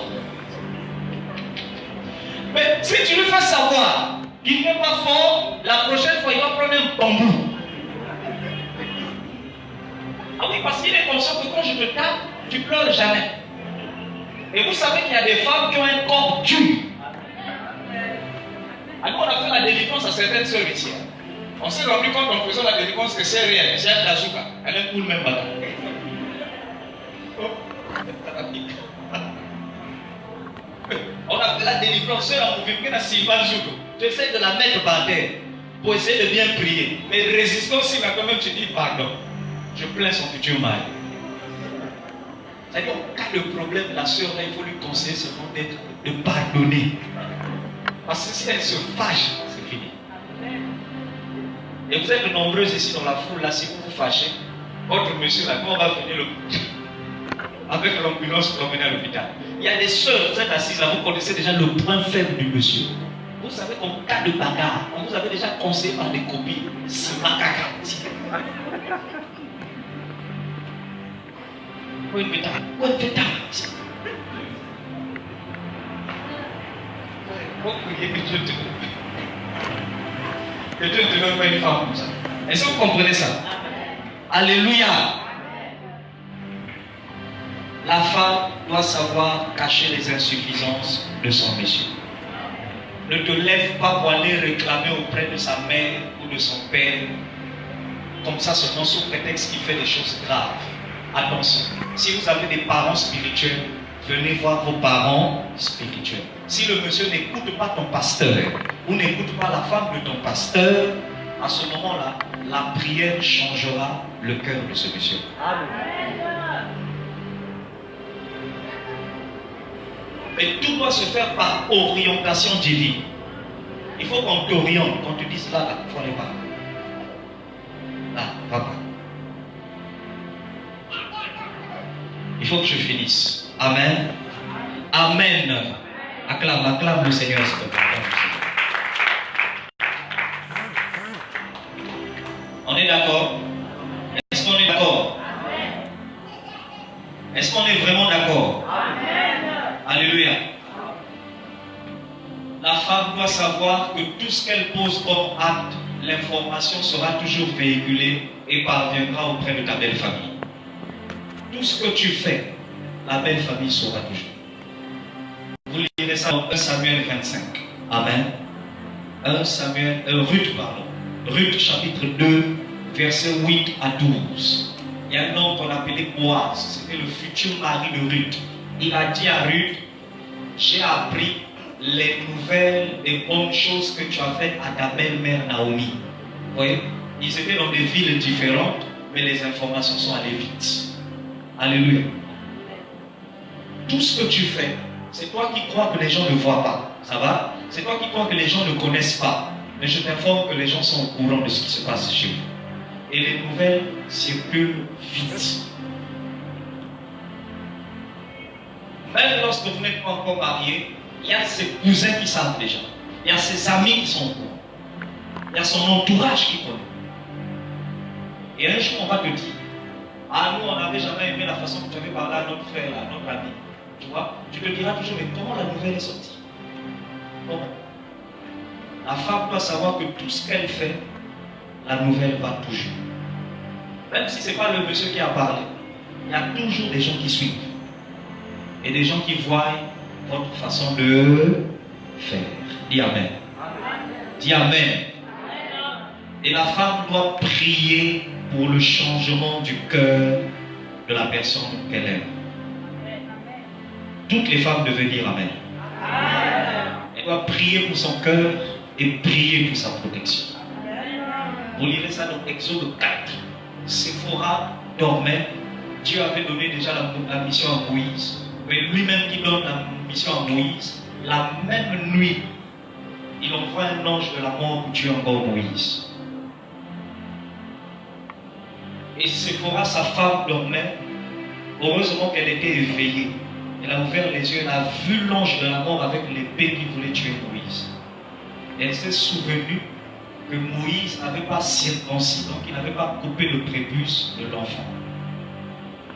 Mais si tu lui fais savoir qu'il n'est pas fort, la prochaine fois, il va prendre un bambou. Ah oui, parce qu'il est conscient que quand je te tape, tu pleures jamais. Et vous savez qu'il y a des femmes qui ont un corps dur. Alors on a fait la délivrance à certaines sœurs ici. On s'est rendu compte en faisant la délivrance que c'est réel, c'est un Dazuka. Elle est pour le même bâton. On a fait la délivrance, sœur en mouvement, qui a Sylvain Zouko. Tu essaies de la mettre par terre pour essayer de bien prier. Mais résistance, si quand même tu dis pardon, je plains son futur mari. C'est-à-dire, en cas de problème, la sœur, là, il faut lui conseiller seulement de pardonner. Parce que si elle se fâche, c'est fini. Et vous êtes nombreux ici dans la foule, là, si vous vous fâchez, votre monsieur, là, quand on va venir avec l'ambulance pour l'emmener à l'hôpital. Il y a des sœurs, vous êtes assises là, vous connaissez déjà le point faible du monsieur. Vous savez qu'en cas de bagarre, on vous avait déjà conseillé par des copines, c'est ma caca. Oui, mais que Dieu ne te donne pas une femme comme ça. Est-ce que vous comprenez ça? Alléluia. La femme doit savoir cacher les insuffisances de son monsieur. Ne te lève pas pour aller réclamer auprès de sa mère ou de son père, comme ça seulement sous prétexte qu'il fait des choses graves. Attention, si vous avez des parents spirituels, venez voir vos parents spirituels. Si le monsieur n'écoute pas ton pasteur ou n'écoute pas la femme de ton pasteur, à ce moment-là, la prière changera le cœur de ce monsieur. Amen. Mais tout doit se faire par orientation divine. Il faut qu'on t'oriente, qu'on te dise là, là, il faut aller par là, va pas. Il faut que je finisse. Amen. Amen. Acclame, acclame le Seigneur. On est d'accord? Est-ce qu'on est d'accord? Est-ce qu'on est vraiment d'accord? Alléluia. La femme doit savoir que tout ce qu'elle pose comme acte, l'information sera toujours véhiculée et parviendra auprès de ta belle famille. Tout ce que tu fais, la belle famille saura toujours. Vous lirez ça dans 1 Samuel 25. Amen. Ruth, pardon. Ruth chapitre 2, versets 8 à 12. Il y a un homme qu'on appelait Boaz. C'était le futur mari de Ruth. Il a dit à Ruth, j'ai appris les nouvelles et bonnes choses que tu as faites à ta belle-mère Naomi. Vous voyez, ils étaient dans des villes différentes, mais les informations sont allées vite. Alléluia. Tout ce que tu fais, c'est toi qui crois que les gens ne voient pas. Ça va? C'est toi qui crois que les gens ne connaissent pas. Mais je t'informe que les gens sont au courant de ce qui se passe chez vous. Et les nouvelles circulent vite. Même lorsque vous n'êtes pas encore marié, il y a ses cousins qui savent déjà. Il y a ses amis qui sont au courant. Il y a son entourage qui connaît. Et un jour, on va te dire, ah, nous, on n'avait jamais aimé la façon que tu avais parlé à notre frère, à notre ami. Tu vois, tu te diras toujours, mais comment la nouvelle est sortie? Comment? La femme doit savoir que tout ce qu'elle fait, la nouvelle va toujours. Même si ce n'est pas le monsieur qui a parlé, il y a toujours des gens qui suivent. Et des gens qui voient votre façon de faire. Dis Amen. Dis Amen. Et la femme doit prier pour le changement du cœur de la personne qu'elle aime. Toutes les femmes devaient dire Amen. Elle doit prier pour son cœur et prier pour sa protection. Vous lirez ça dans Exode 4. Séphora dormait. Dieu avait donné déjà la mission à Moïse. Mais lui-même qui donne la mission à Moïse, la même nuit, il envoie un ange de la mort pour tuer encore Moïse. Et Séphora, sa femme, dormait. Heureusement qu'elle était éveillée. Elle a ouvert les yeux, elle a vu l'ange de la mort avec l'épée qui voulait tuer Moïse. Et elle s'est souvenue que Moïse n'avait pas circoncis, donc il n'avait pas coupé le prépuce de l'enfant.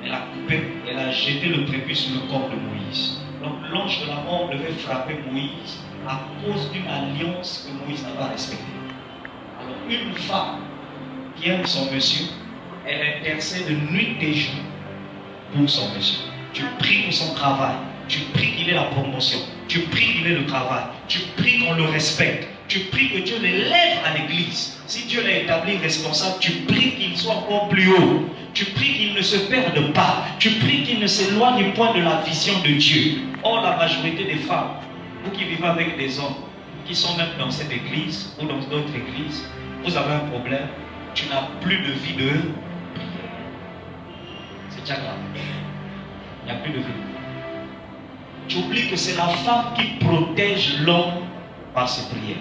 Elle a coupé, elle a jeté le prépuce sur le corps de Moïse. Donc l'ange de la mort devait frapper Moïse à cause d'une alliance que Moïse n'a pas respectée. Alors une femme qui aime son monsieur, elle intercède de nuit et jour pour son monsieur. Tu pries pour son travail, tu pries qu'il ait la promotion, tu pries qu'il ait le travail, tu pries qu'on le respecte, tu pries que Dieu l'élève à l'église. Si Dieu l'a établi responsable, tu pries qu'il soit encore plus haut. Tu pries qu'il ne se perde pas. Tu pries qu'il ne s'éloigne point de la vision de Dieu. Or, la majorité des femmes, vous qui vivez avec des hommes, qui sont même dans cette église ou dans d'autres églises, vous avez un problème, tu n'as plus de vie de prière. C'est déjà grave. Il n'y a plus de vie. Tu oublies que c'est la femme qui protège l'homme par ses prières.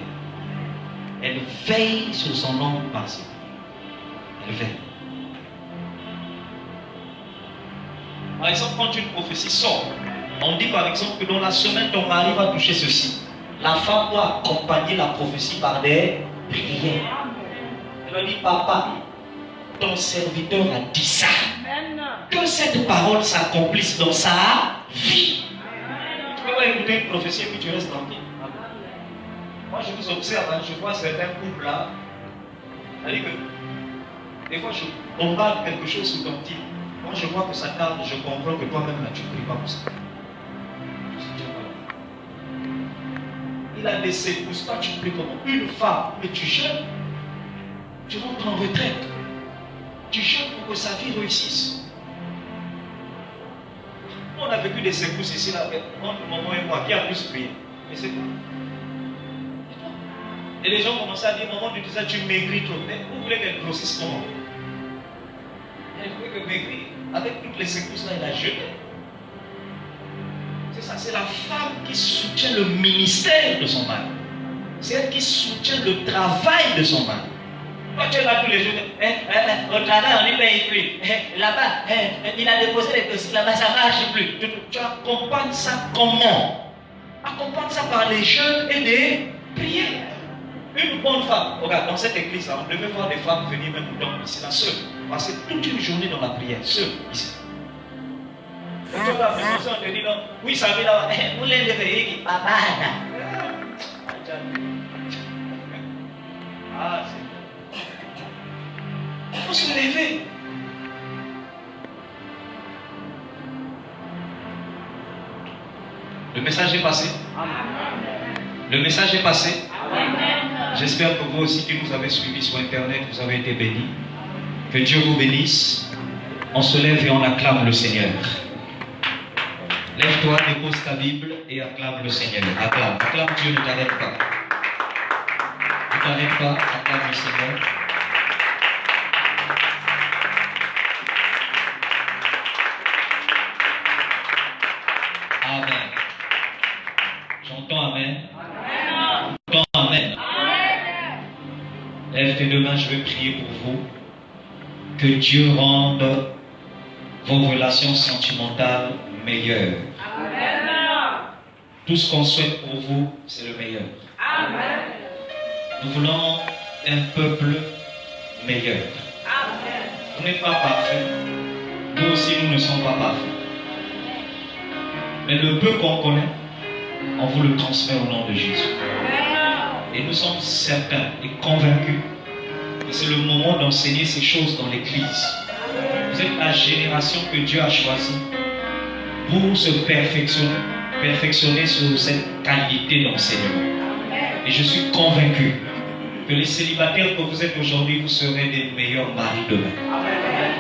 Elle veille sur son homme par ses prières. Elle veille. Par exemple, quand une prophétie sort, on dit par exemple que dans la semaine, ton mari va toucher ceci. La femme doit accompagner la prophétie par des prières. Elle va dire, papa, ton serviteur a dit ça. Que cette parole s'accomplisse dans sa vie. Tu peux pas écouter une prophétie et puis tu restes tranquille. Moi, je vous observe, hein, je vois certains couples là. C'est-à-dire que des fois, on parle quelque chose sur ton type. Moi, je vois que ça tarde, je comprends que toi-même là, tu ne pries pas pour ça. Il a des épouses, toi, tu pries comment? Une femme, mais tu jeûnes. Tu rentres en retraite. Tu jeûnes pour que sa vie réussisse. On a vécu des épouses ici, là, entre maman et moi, qui a plus prié. Et c'est tout. Et les gens commençaient à dire, maman, tu disais, tu maigris trop. Mais vous voulez qu'elle grossisse comment? Elle voulait que maigrir. Avec toutes les épouses là, elle a jeûné. C'est ça, c'est la femme qui soutient le ministère de son mari. C'est elle qui soutient le travail de son mari. Toi, tu es là tous les jours. Au travail, on ne paye plus. Là-bas, il a déposé les dossiers. Là-bas, ça ne marche plus. Tu accompagnes ça comment? Accompagne ça par les jeûnes et des prières. Une bonne femme. Regarde, dans cette église-là, on devait voir des femmes venir même dans ici, la seule. Passer toute une journée dans la prière, seule, ici. Et tu vas commencer à te dire, oui, ça va là, vous les levez, qui papa. Ah, c'est. Il faut se lever. Le message est passé. Le message est passé. J'espère que vous aussi qui nous avez suivis sur Internet, vous avez été bénis. Que Dieu vous bénisse. On se lève et on acclame le Seigneur. Lève-toi, dépose ta Bible et acclame le Seigneur. Acclame. Acclame Dieu, ne t'arrête pas. Ne t'arrête pas, acclame le Seigneur. Amen. J'entends Amen. J'entends Amen. Lève tes deux mains, je vais prier pour vous. Que Dieu rende vos relations sentimentales meilleures. Amen. Tout ce qu'on souhaite pour vous, c'est le meilleur. Amen. Nous voulons un peuple meilleur. Amen. Vous n'êtes pas parfait. Nous aussi, nous ne sommes pas parfaits. Mais le peu qu'on connaît, on vous le transmet au nom de Jésus. Et nous sommes certains et convaincus que c'est le moment d'enseigner ces choses dans l'Église. Vous êtes la génération que Dieu a choisie pour se perfectionner sur cette qualité d'enseignement. Et je suis convaincu que les célibataires que vous êtes aujourd'hui, vous serez des meilleurs maris demain.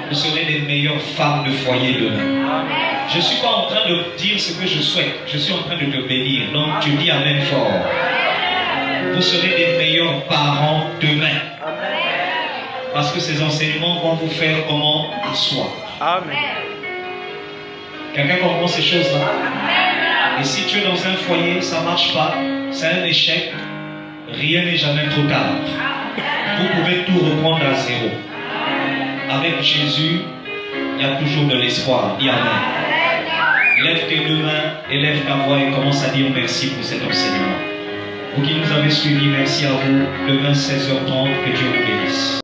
Vous serez des meilleures femmes de foyer demain. Je ne suis pas en train de dire ce que je souhaite. Je suis en train de te bénir. Donc tu dis Amen fort. Vous serez des meilleurs parents demain. Parce que ces enseignements vont vous faire comment ils soient. Amen. Quelqu'un comprend ces choses-là? Et si tu es dans un foyer, ça ne marche pas, c'est un échec, rien n'est jamais trop tard. Vous pouvez tout reprendre à zéro. Avec Jésus, il y a toujours de l'espoir. Dis Amen. Lève tes deux mains, élève ta voix et commence à dire merci pour cet enseignement. Vous qui nous avez suivis, merci à vous. Demain 16h30, que Dieu vous bénisse.